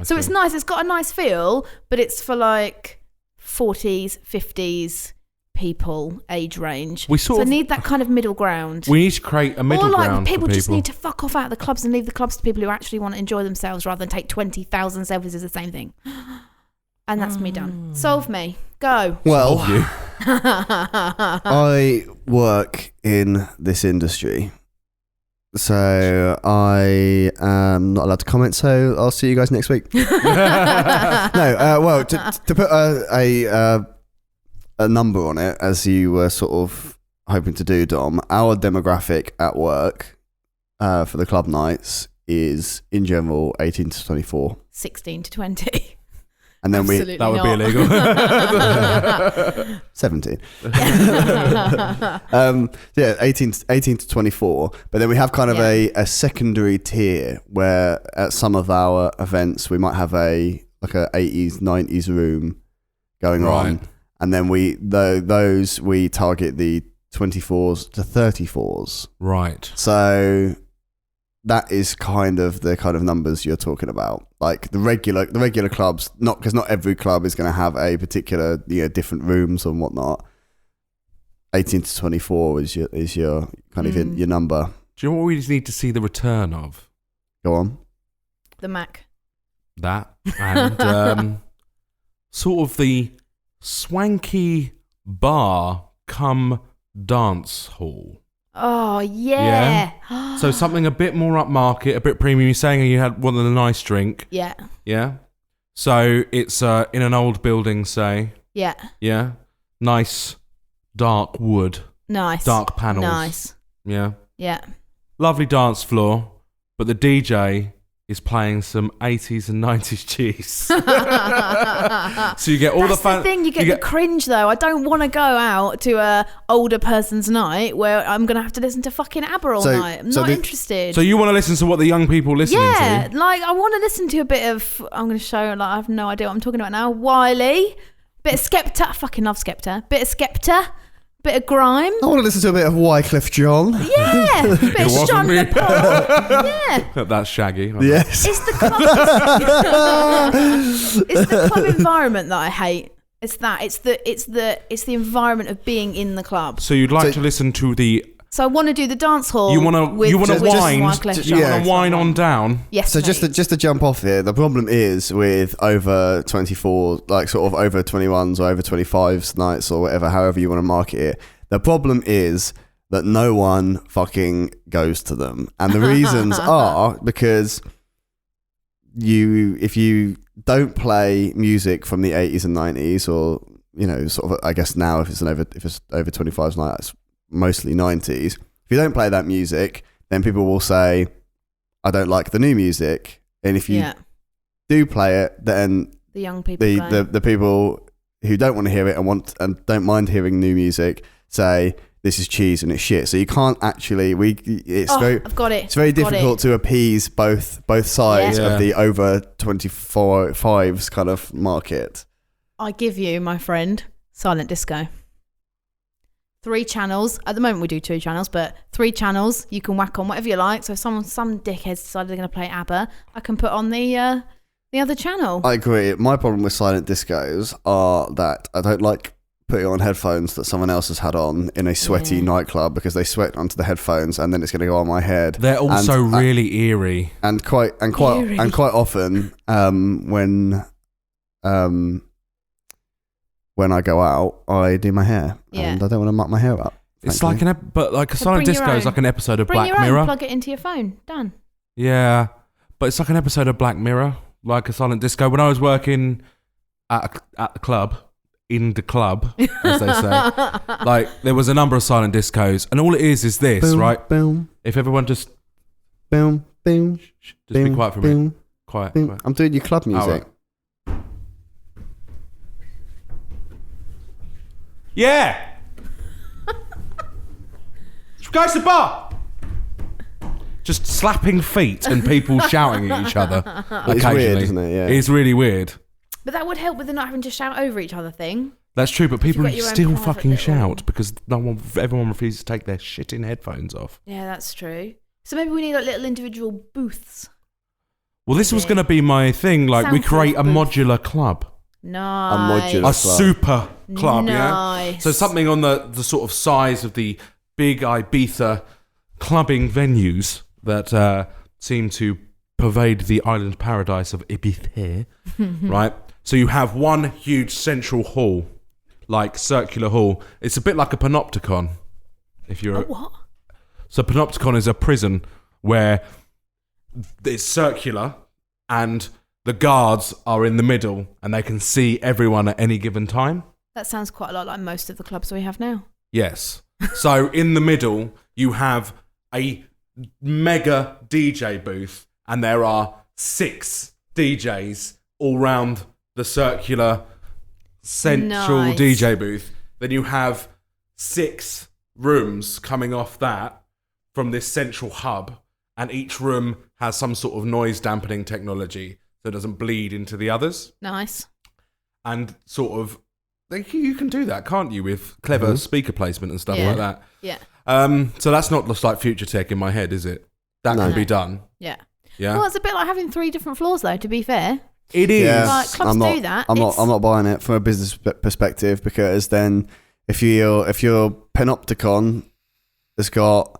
So it's nice. It's got a nice feel, but it's for like 40s, 50s people age range. So need that kind of middle ground. We need to create a middle ground. Or like people just need to fuck off out of the clubs and leave the clubs to people who actually want to enjoy themselves rather than take 20,000 selfies as the same thing. And that's me done. Solve me. Go. Well, I work in this industry, so I am not allowed to comment, so I'll see you guys next week. To put a number on it, as you were sort of hoping to do, Dom, our demographic at work for the club nights is, in general, 18 to 24. 16 to 20. And then Absolutely that would be illegal. 17. 18 to 24. But then we have kind of a secondary tier where at some of our events we might have a 80s, 90s room going on. And then we target the 24s to 34s. Right. So that is kind of the kind of numbers you're talking about. Like the regular clubs, because not every club is going to have a particular different rooms and whatnot. 18 to 24 is your kind of your number. Do you know what we just need to see the return of? Go on. The Mac. That and sort of the swanky bar come dance hall. Oh, yeah. So something a bit more upmarket, a bit premium. You're saying you had wanted a nice drink. Yeah. Yeah. So it's in an old building, say. Yeah. Yeah. Nice dark wood. Nice. Dark panels. Nice. Yeah. Yeah. Lovely dance floor, but the DJ is playing some 80s and 90s cheese. So you get all That's the thing, you get the cringe though. I don't want to go out to a older person's night where I'm going to have to listen to fucking ABBA all night. I'm not interested. So you want to listen to what the young people listening to? Yeah, like I want to listen to a bit of, I'm going to show, like I have no idea what I'm talking about now. Wiley, bit of Skepta. I fucking love Skepta. Bit of Skepta. Bit of grime. I want to listen to a bit of Wycliffe John. Yeah. Bit of Sean Paul. Yeah. That's Shaggy. Yes. It's the club environment that I hate. It's that. It's the environment of being in the club. So you'd like to listen to the. So I want to do the dance hall. You want to wine on down. Yes. So just to jump off here, the problem is with over 24, like sort of over 21s or over 25s nights or whatever, however you want to market it. The problem is that no one fucking goes to them, and the reasons are because if you don't play music from the 80s and 90s, or sort of, I guess now if it's over 25s night, it's mostly 90s. If you don't play that music, then people will say, I don't like the new music. And if you do play it, then the young people the people who don't want to hear it and don't mind hearing new music say this is cheese and it's shit. So you can't actually I've got it. It's very difficult to appease both sides of the over 25s kind of market. I give you, my friend, silent disco. 3 channels. At the moment we do 2 channels, but 3 channels. You can whack on whatever you like. So if some dickheads decided they're going to play ABBA, I can put on the other channel. I agree. My problem with silent discos are that I don't like putting on headphones that someone else has had on in a sweaty nightclub, because they sweat onto the headphones and then it's going to go on my head. They're also really eerie. And quite often when I go out, I do my hair, and I don't want to muck my hair up. It's like a silent disco is like an episode of Black Mirror. Plug it into your phone. Done. Yeah, but it's like an episode of Black Mirror, like a silent disco. When I was working at the club, in the club, as they say. Like, there was a number of silent discos, and all it is this, boom, right? Boom, if everyone just boom, boom, just be quiet for a minute. Quiet. I'm doing your club music. Right. Yeah. Go to the bar. Just slapping feet and people shouting at each other occasionally. It's weird, isn't it? Yeah. It's really weird. But that would help with the not having to shout over each other thing. That's true, but people You've got your own still private fucking little- shout because everyone refuses to take their shitting headphones off. Yeah, that's true. So maybe we need like little individual booths. Well, this was going to be my thing. Like, we create a modular club. Nice. modular A super club, yeah? Nice. So something on the sort of size of the big Ibiza clubbing venues that seem to pervade the island paradise of Ibiza, right? So you have one huge central hall, like circular hall. It's a bit like a panopticon. If you're what? So panopticon is a prison where it's circular and the guards are in the middle and they can see everyone at any given time. That sounds quite a lot like most of the clubs we have now. Yes. So in the middle, you have a mega DJ booth and there are 6 DJs all round the circular central Nice. DJ booth. Then you have 6 rooms coming off that from this central hub, and each room has some sort of noise dampening technology so it doesn't bleed into the others. Nice. And sort of, you can do that, can't you, with clever speaker placement and stuff like that. Yeah. So that's not just like future tech in my head, is it? That can be done. Yeah. Yeah. Well, it's a bit like having 3 different floors, though, to be fair. It is. Yeah. Like, clubs do that. I'm not buying it from a business perspective, because then if you're Panopticon, it's got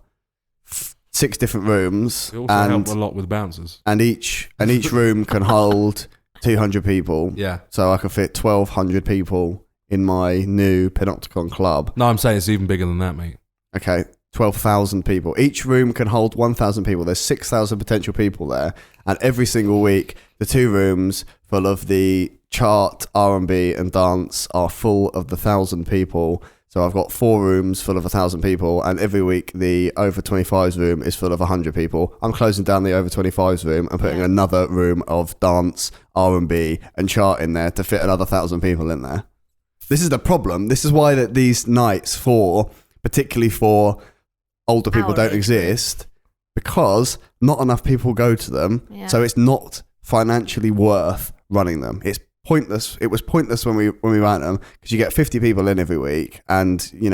6 different rooms, It also helps a lot with bouncers. and each room can hold 200 people. Yeah. So I can fit 1,200 people in my new Panopticon club. No, I'm saying it's even bigger than that, mate. Okay, 12,000 people. Each room can hold 1,000 people. There's 6,000 potential people there, and every single week, the 2 rooms full of the chart, R&B, and dance are full of the 1,000 people. So I've got 4 rooms full of 1,000 people, and every week the over 25s room is full of 100 people. I'm closing down the over 25s room and putting another room of dance, R&B, and chart in there to fit another 1,000 people in there. This is the problem. This is why that these nights, particularly for older people, Our don't age exist, because not enough people go to them. Yeah. So it's not financially worth running them. It's pointless. It was pointless when we ran them, because you get 50 people in every week, and you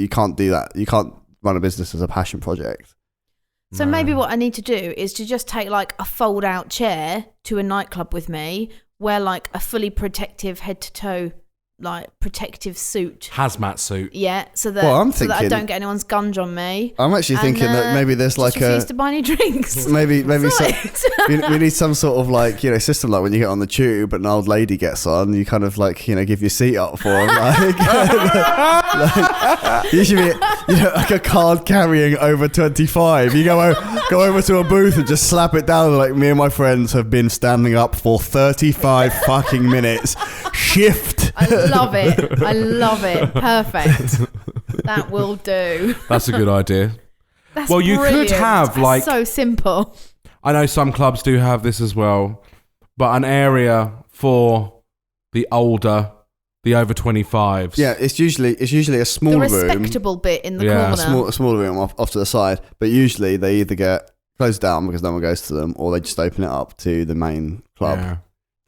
can't do that. You can't run a business as a passion project. So maybe what I need to do is to just take like a fold out chair to a nightclub with me, wear like a fully protective head to toe, like protective suit. Hazmat suit. Yeah, so that, Well, I'm so that I thinking- don't get anyone's gunge on me. I'm actually thinking that maybe there's just like refuse to buy any drinks. maybe Sorry. we need some sort of like system, like when you get on the tube and an old lady gets on, you kind of like give your seat up for them, like you should be like a card carrying over 25. You go over to a booth and just slap it down, like, me and my friends have been standing up for 35 fucking minutes. Shift. I love it. I love it. Perfect. That will do. That's a good idea. That's Well, you could brilliant. have, That's like- so simple. I know some clubs do have this as well, but an area for the older, the over 25s. Yeah, it's usually a small The room, respectable bit in the Yeah. corner. a smaller room off to the side, but usually they either get closed down because no one goes to them, or they just open it up to the main club, Yeah.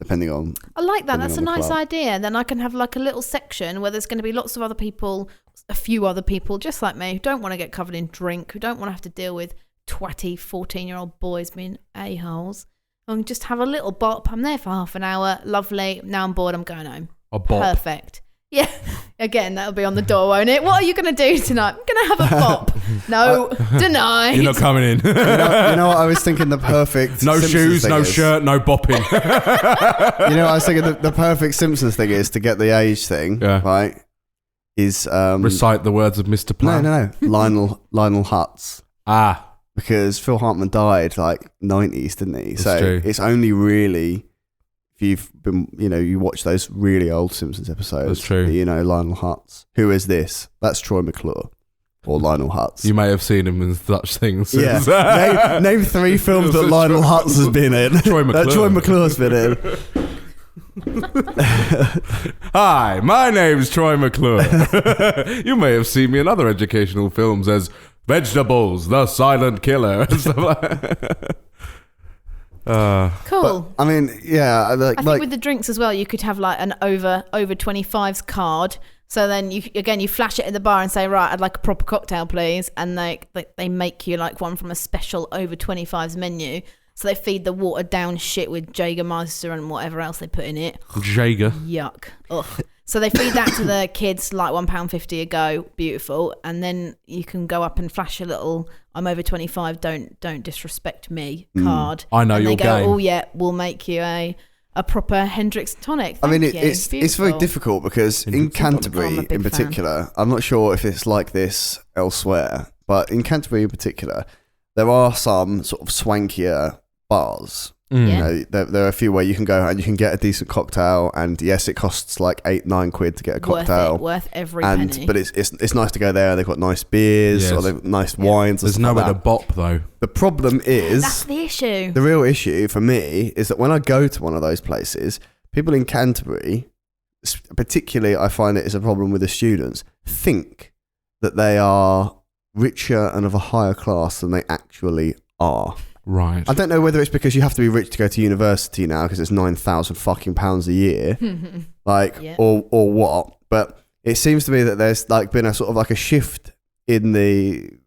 depending on. I like that. Depending That's a on the nice club. idea. Then I can have like a little section where there's going to be lots of other people, a few other people just like me, who don't want to get covered in drink, who don't want to have to deal with twatty 14-year-old boys being a-holes. And just have a little bop. I'm there for half an hour. Lovely. Now I'm bored. I'm going home. A bop. Perfect. Yeah. Again, that'll be on the door, won't it? What are you going to do tonight? I'm going to have a bop. No, denied. You're not coming in. You know what I was thinking? The perfect No Simpsons shoes, thing no is? shirt, no bopping. You know what I was thinking? The perfect Simpsons thing is to get the age thing, Yeah. right? Is Recite the words of Mr. Plan. no Lionel Hutz, Ah, because Phil Hartman died like 90s, didn't he? That's So true. it's only really if you've been, you watch those really old Simpsons episodes. That's true. Lionel Hutz. Who is this? That's Troy McClure. Or Lionel Hutz. You may have seen him in such things. Yeah. name 3 films that Lionel Hutz has been in. Troy McClure. That Troy McClure's been in. Hi, my name's Troy McClure. You may have seen me in other educational films as Vegetables, the Silent Killer, and stuff like that. Cool. But, I mean, yeah. I think with the drinks as well, you could have like an over 25s card. So then you flash it in the bar and say, right, I'd like a proper cocktail, please. And they make you like one from a special over 25s menu. So they feed the watered down shit with Jägermeister and whatever else they put in it. Jaeger. Yuck. Ugh. So they feed that to the kids like £1.50 a go. Beautiful. And then you can go up and flash a little, I'm over 25, don't disrespect me card. I know and your they go, game. oh yeah, we'll make you a proper Hendrix tonic. I mean, Thank you. it's very difficult because in Canterbury I'm a big in particular, I'm not sure if it's like this elsewhere, but in Canterbury in particular, there are some sort of swankier bars. Yeah. There are a few where you can go and you can get a decent cocktail, and yes, it costs like £8-9 to get a cocktail. Worth every penny. But it's nice to go there. They've got nice beers or they've nice wines. There's nowhere to bop though. The problem is that's the issue. The real issue for me is that when I go to one of those places, people in Canterbury, particularly, I find it is a problem with the students, think that they are richer and of a higher class than they actually are. Right. I don't know whether it's because you have to be rich to go to university now because it's £9,000 a year, or what. But it seems to me that there's like been a sort of like a shift in the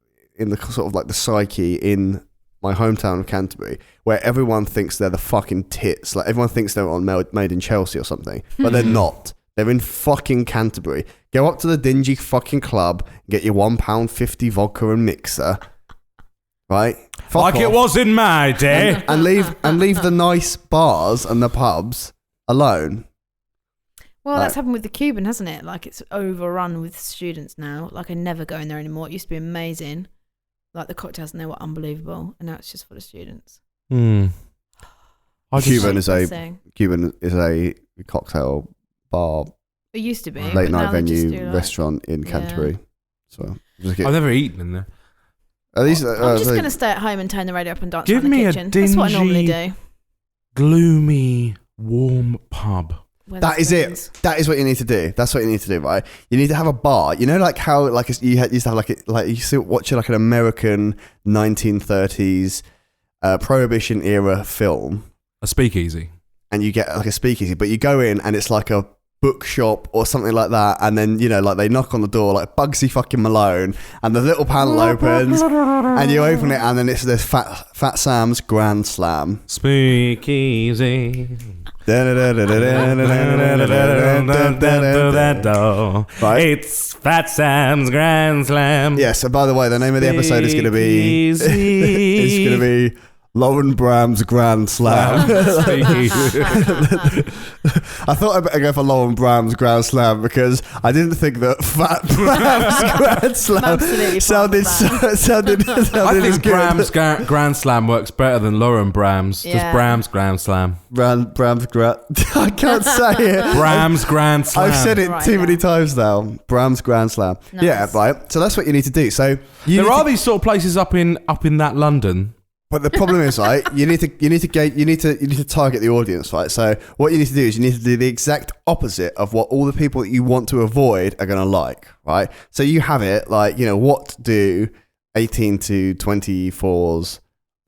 sort of like the psyche in my hometown of Canterbury, where everyone thinks they're the fucking tits. Like everyone thinks they're on Made in Chelsea or something, but they're not. They're in fucking Canterbury. Go up to the dingy fucking club, get your £1.50 vodka and mixer. Right? Fuck it was in my day. And leave the nice bars and the pubs alone. Well, that's happened with the Cuban, hasn't it? Like it's overrun with students now. Like I never go in there anymore. It used to be amazing. Like the cocktails in there were unbelievable, and now it's just full of students. Cuban is a cocktail bar. It used to be late night venue restaurant in Canterbury. So I've never eaten in there. I'm just going to stay at home and turn the radio up and dance Give around the me kitchen. a dingy, that's what I normally do. Gloomy, warm pub. That is it. That is what you need to do. That's what you need to do, right? You need to have a bar. You know, like how like you used to have like you used to watch like an American 1930s Prohibition era film, a speakeasy, and you get like a speakeasy, but you go in and it's like a bookshop or something like that, and then like they knock on the door like Bugsy fucking Malone, and the little panel opens, and you open it, and then it's this Fat Sam's Grand Slam. Speakeasy. Right. It's Fat Sam's Grand Slam. Yeah. So by the way, the name of the episode is going to be Lauren Brams Grand Slam. I thought I'd better go for Lauren Brams Grand Slam because I didn't think that Fat Brams Grand Slam sounded I think Brams Grand Slam works better than Lauren Brams. Yeah. Just Brams Grand Slam. Brams Grand. I can't say it. Brams Grand Slam. I've said it too many times now. Brams Grand Slam. Nice. Yeah, right. So that's what you need to do. So there are these sort of places up in that London. But the problem is, right? You need to target the audience, right? So what you need to do is you need to do the exact opposite of what all the people that you want to avoid are going to like, right? So you have it like, what do 18 to 24s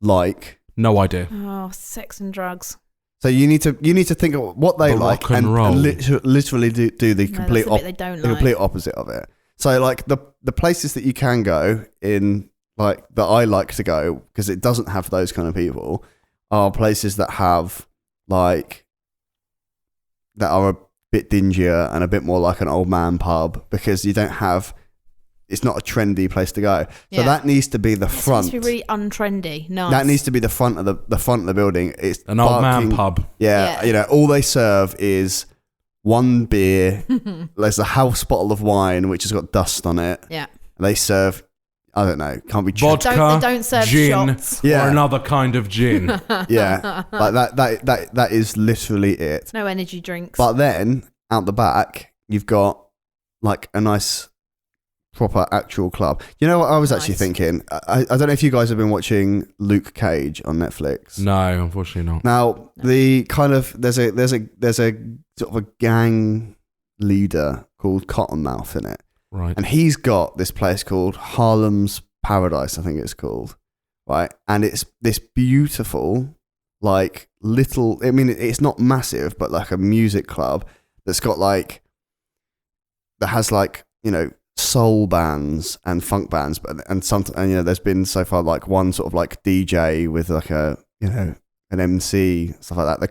like? No idea. Oh, sex and drugs. So you need to think of what they like and literally do the complete complete opposite of it. So like the places that you can go in. Like that I like to go because it doesn't have those kind of people are places that have like that are a bit dingier and a bit more like an old man pub because you don't have it's not a trendy place to go. So that needs to be the front. It needs to be really untrendy. Nice. That needs to be the front of the building. It's an old man pub. Yeah, all they serve is one beer. There's a house bottle of wine which has got dust on it. Yeah. They serve I don't know, can't be vodka, They don't serve gin, shots. Yeah. or another kind of gin. Yeah, like that is literally it. No energy drinks. But then out the back, you've got like a nice, proper actual club. You know what I was actually thinking? I don't know if you guys have been watching Luke Cage on Netflix. No, unfortunately not. Now the kind of there's a sort of a gang leader called Cottonmouth in it, Right. and he's got this place called Harlem's Paradise, I think it's called, right? And it's this beautiful, like little. I mean, it's not massive, but like a music club that's got like that has like, you know, soul bands and funk bands, but and you know, there's been so far like one sort of like DJ with like a, you know, an MC, stuff like that. The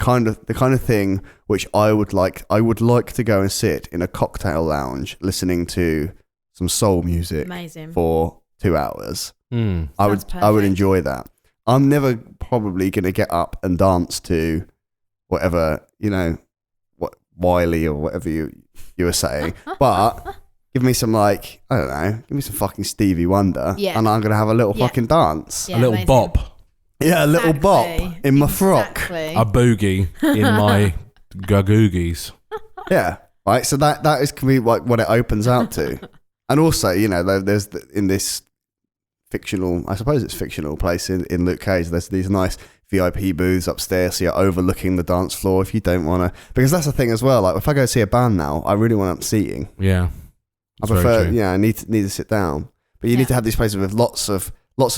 kind of thing which I would like to go and sit in a cocktail lounge listening to some soul music Amazing. for 2 hours. Mm. I would perfect. enjoy that. I'm never probably going to get up and dance to whatever, you know, what Wiley or whatever you were saying, but give me some, like, I don't know, give me some fucking Stevie Wonder, Yeah. and I'm going to have a little fucking dance. Yeah, A little amazing. bop. Yeah, a little bop Exactly. in my frock. Exactly. A boogie in my gagoogies. Yeah, right. So that can be like what it opens out to, and also, you know, there's in this fictional, I suppose it's fictional place in Luke Cage. There's these nice VIP booths upstairs, so you're overlooking the dance floor if you don't want to. Because that's the thing as well. Like if I go see a band now, I really want up seating. Yeah. I That's very prefer, true. yeah, I need to sit down, but you need to have these places with lots of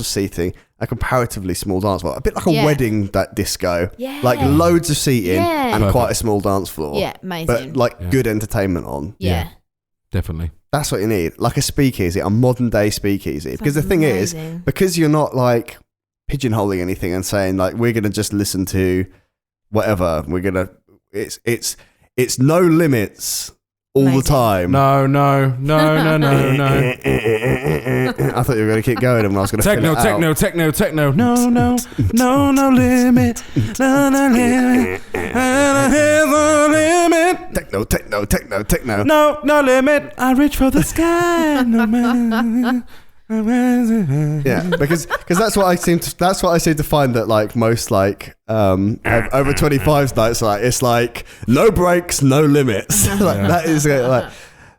seating, a comparatively small dance floor, a bit like a wedding disco, Yeah. like loads of seating Yeah. and Perfect. quite a small dance floor. Yeah, amazing. But like Yeah. good entertainment on. yeah. Definitely. That's what you need, like a speakeasy, a modern day speakeasy. Because the Sounds thing is, amazing. because you're not like pigeonholing anything and saying like we're gonna just listen to whatever, it's no limits all Amazing. the time. No. I thought you were going to keep going and I was going to Techno. No limit. No limit. Here's no limit. Techno. No limit. I reach for the sky. No matter. Yeah, because that's what I seem to find that like most like over 25s nights, like it's like no breaks, no limits. Like that is like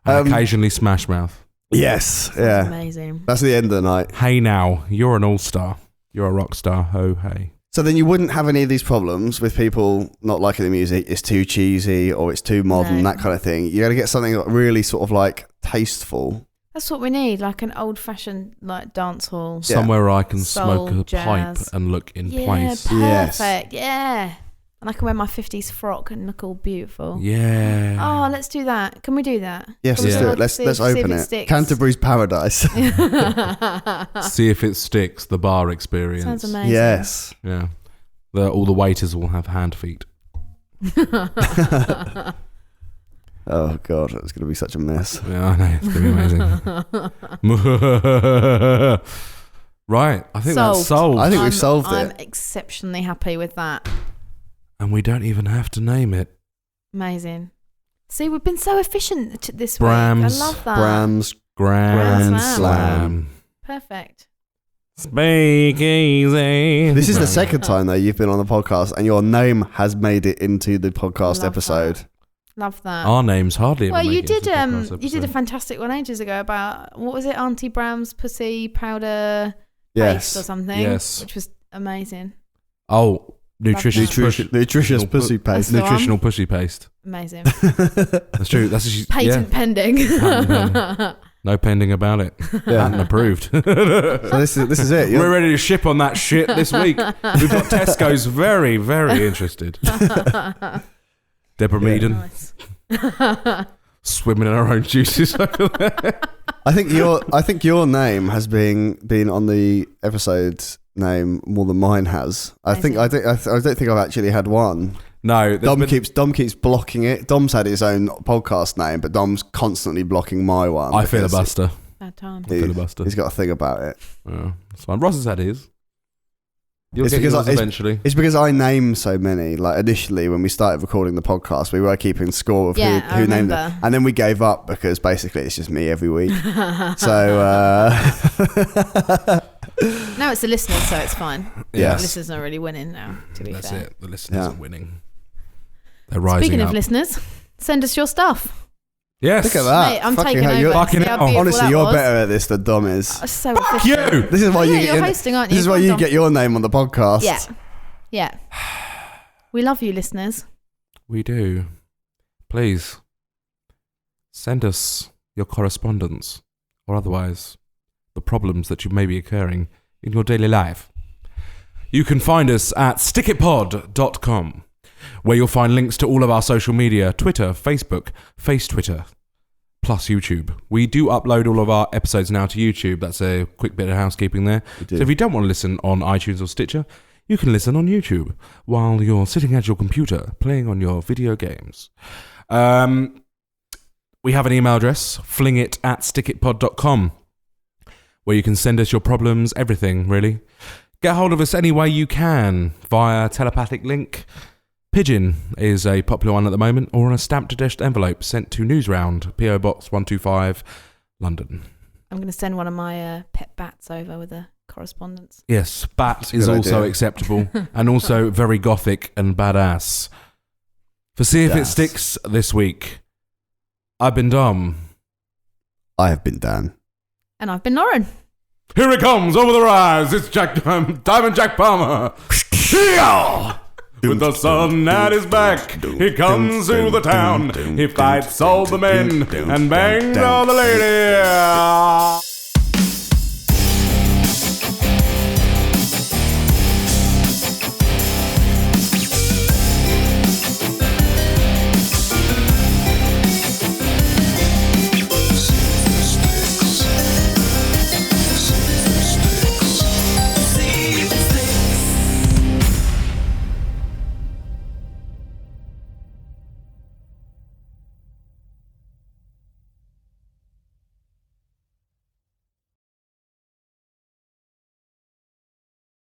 Occasionally Smash Mouth. yes, yeah. Amazing. That's the end of the night. Hey now, you're an all-star. You're a rock star. Ho hey. So then you wouldn't have any of these problems with people not liking the music. It's too cheesy or it's too modern, No. that kind of thing. You got to get something really sort of like tasteful. That's what we need, like an old-fashioned like dance hall. Somewhere where I can Soul, smoke a jazz. pipe and look in Yeah, place. perfect. Yeah. And I can wear my 50s frock and look all beautiful. Yeah. Oh, let's do that. Can we do that? Yes, Can we let's do do it? it. Let's See if open it it. sticks? Canterbury's Paradise. See if it sticks. The bar experience. Sounds amazing. Yes. Yeah. All the waiters will have hand feet. Oh god, it's going to be such a mess. Yeah, I know. It's going to be amazing. Right. I think that's solved. I think we've solved I'm it. exceptionally happy with that. And we don't even have to name it. Amazing. See, we've been so efficient this Brams. week. I love that. Brams. Grand Grand Slam. Perfect. Speakeasy. This is the second time though you've been on the podcast and your name has made it into the podcast Love episode. Love that. Our names hardly ever Well, make you it into did the podcast you did a episode. fantastic one ages ago about what was it, Auntie Brams pussy powder Yes. paste or something. Yes. Which was amazing. Oh, nutritious Nutritious pussy paste. That's the one. nutritional pushy paste. Amazing. That's true. That's actually, Patent pending. Patent no pending about it. Patent approved. So this is it. We're ready to ship on that shit this week. We've got Tesco's very, very interested. Deborah Meaden Nice. swimming in her own juices over there. I think your name has been on the episode name more than mine has. I don't think I've actually had one. No, Dom keeps blocking it. Dom's had his own podcast name, but Dom's constantly blocking my one. I because filibuster. Bad time. he- Filibuster. He's got a thing about it. Yeah, that's fine. Ross has had his. You'll get yours eventually. It's because I name so many. Like initially, when we started recording the podcast, we were keeping score of who named it, and then we gave up because basically it's just me every week. So now it's the listeners, so it's fine. Yeah, the listeners are really winning now. To be That's fair, it. The listeners are winning. They're rising. Speaking up. of listeners, send us your stuff. Yes. Look at that. Mate, I'm taking over. Honestly, you're better at this than Dom is. So Fuck you! This is why you're hosting, aren't you? This is why you get your name on the podcast. Yeah. We love you, listeners. We do. Please send us your correspondence or otherwise the problems that you may be occurring in your daily life. You can find us at stickitpod.com, where you'll find links to all of our social media, Twitter, Facebook, Twitter, plus YouTube. We do upload all of our episodes now to YouTube. That's a quick bit of housekeeping there. So if you don't want to listen on iTunes or Stitcher, you can listen on YouTube while you're sitting at your computer playing on your video games. We have an email address, flingit@stickitpod.com, where you can send us your problems, everything, really. Get hold of us any way you can via telepathic link. Pigeon is a popular one at the moment, or on a stamped addressed envelope sent to Newsround, PO Box 125, London. I'm going to send one of my pet bats over with a correspondence. Yes, bat is also acceptable, and also very gothic and badass. For See If It Sticks this week, I've been Dom. I have been Dan. And I've been Lauren. Here it comes, over the rise. It's Diamond Jack Palmer. With the sun at his back, he comes through the town. He fights all the men and bangs all the ladies.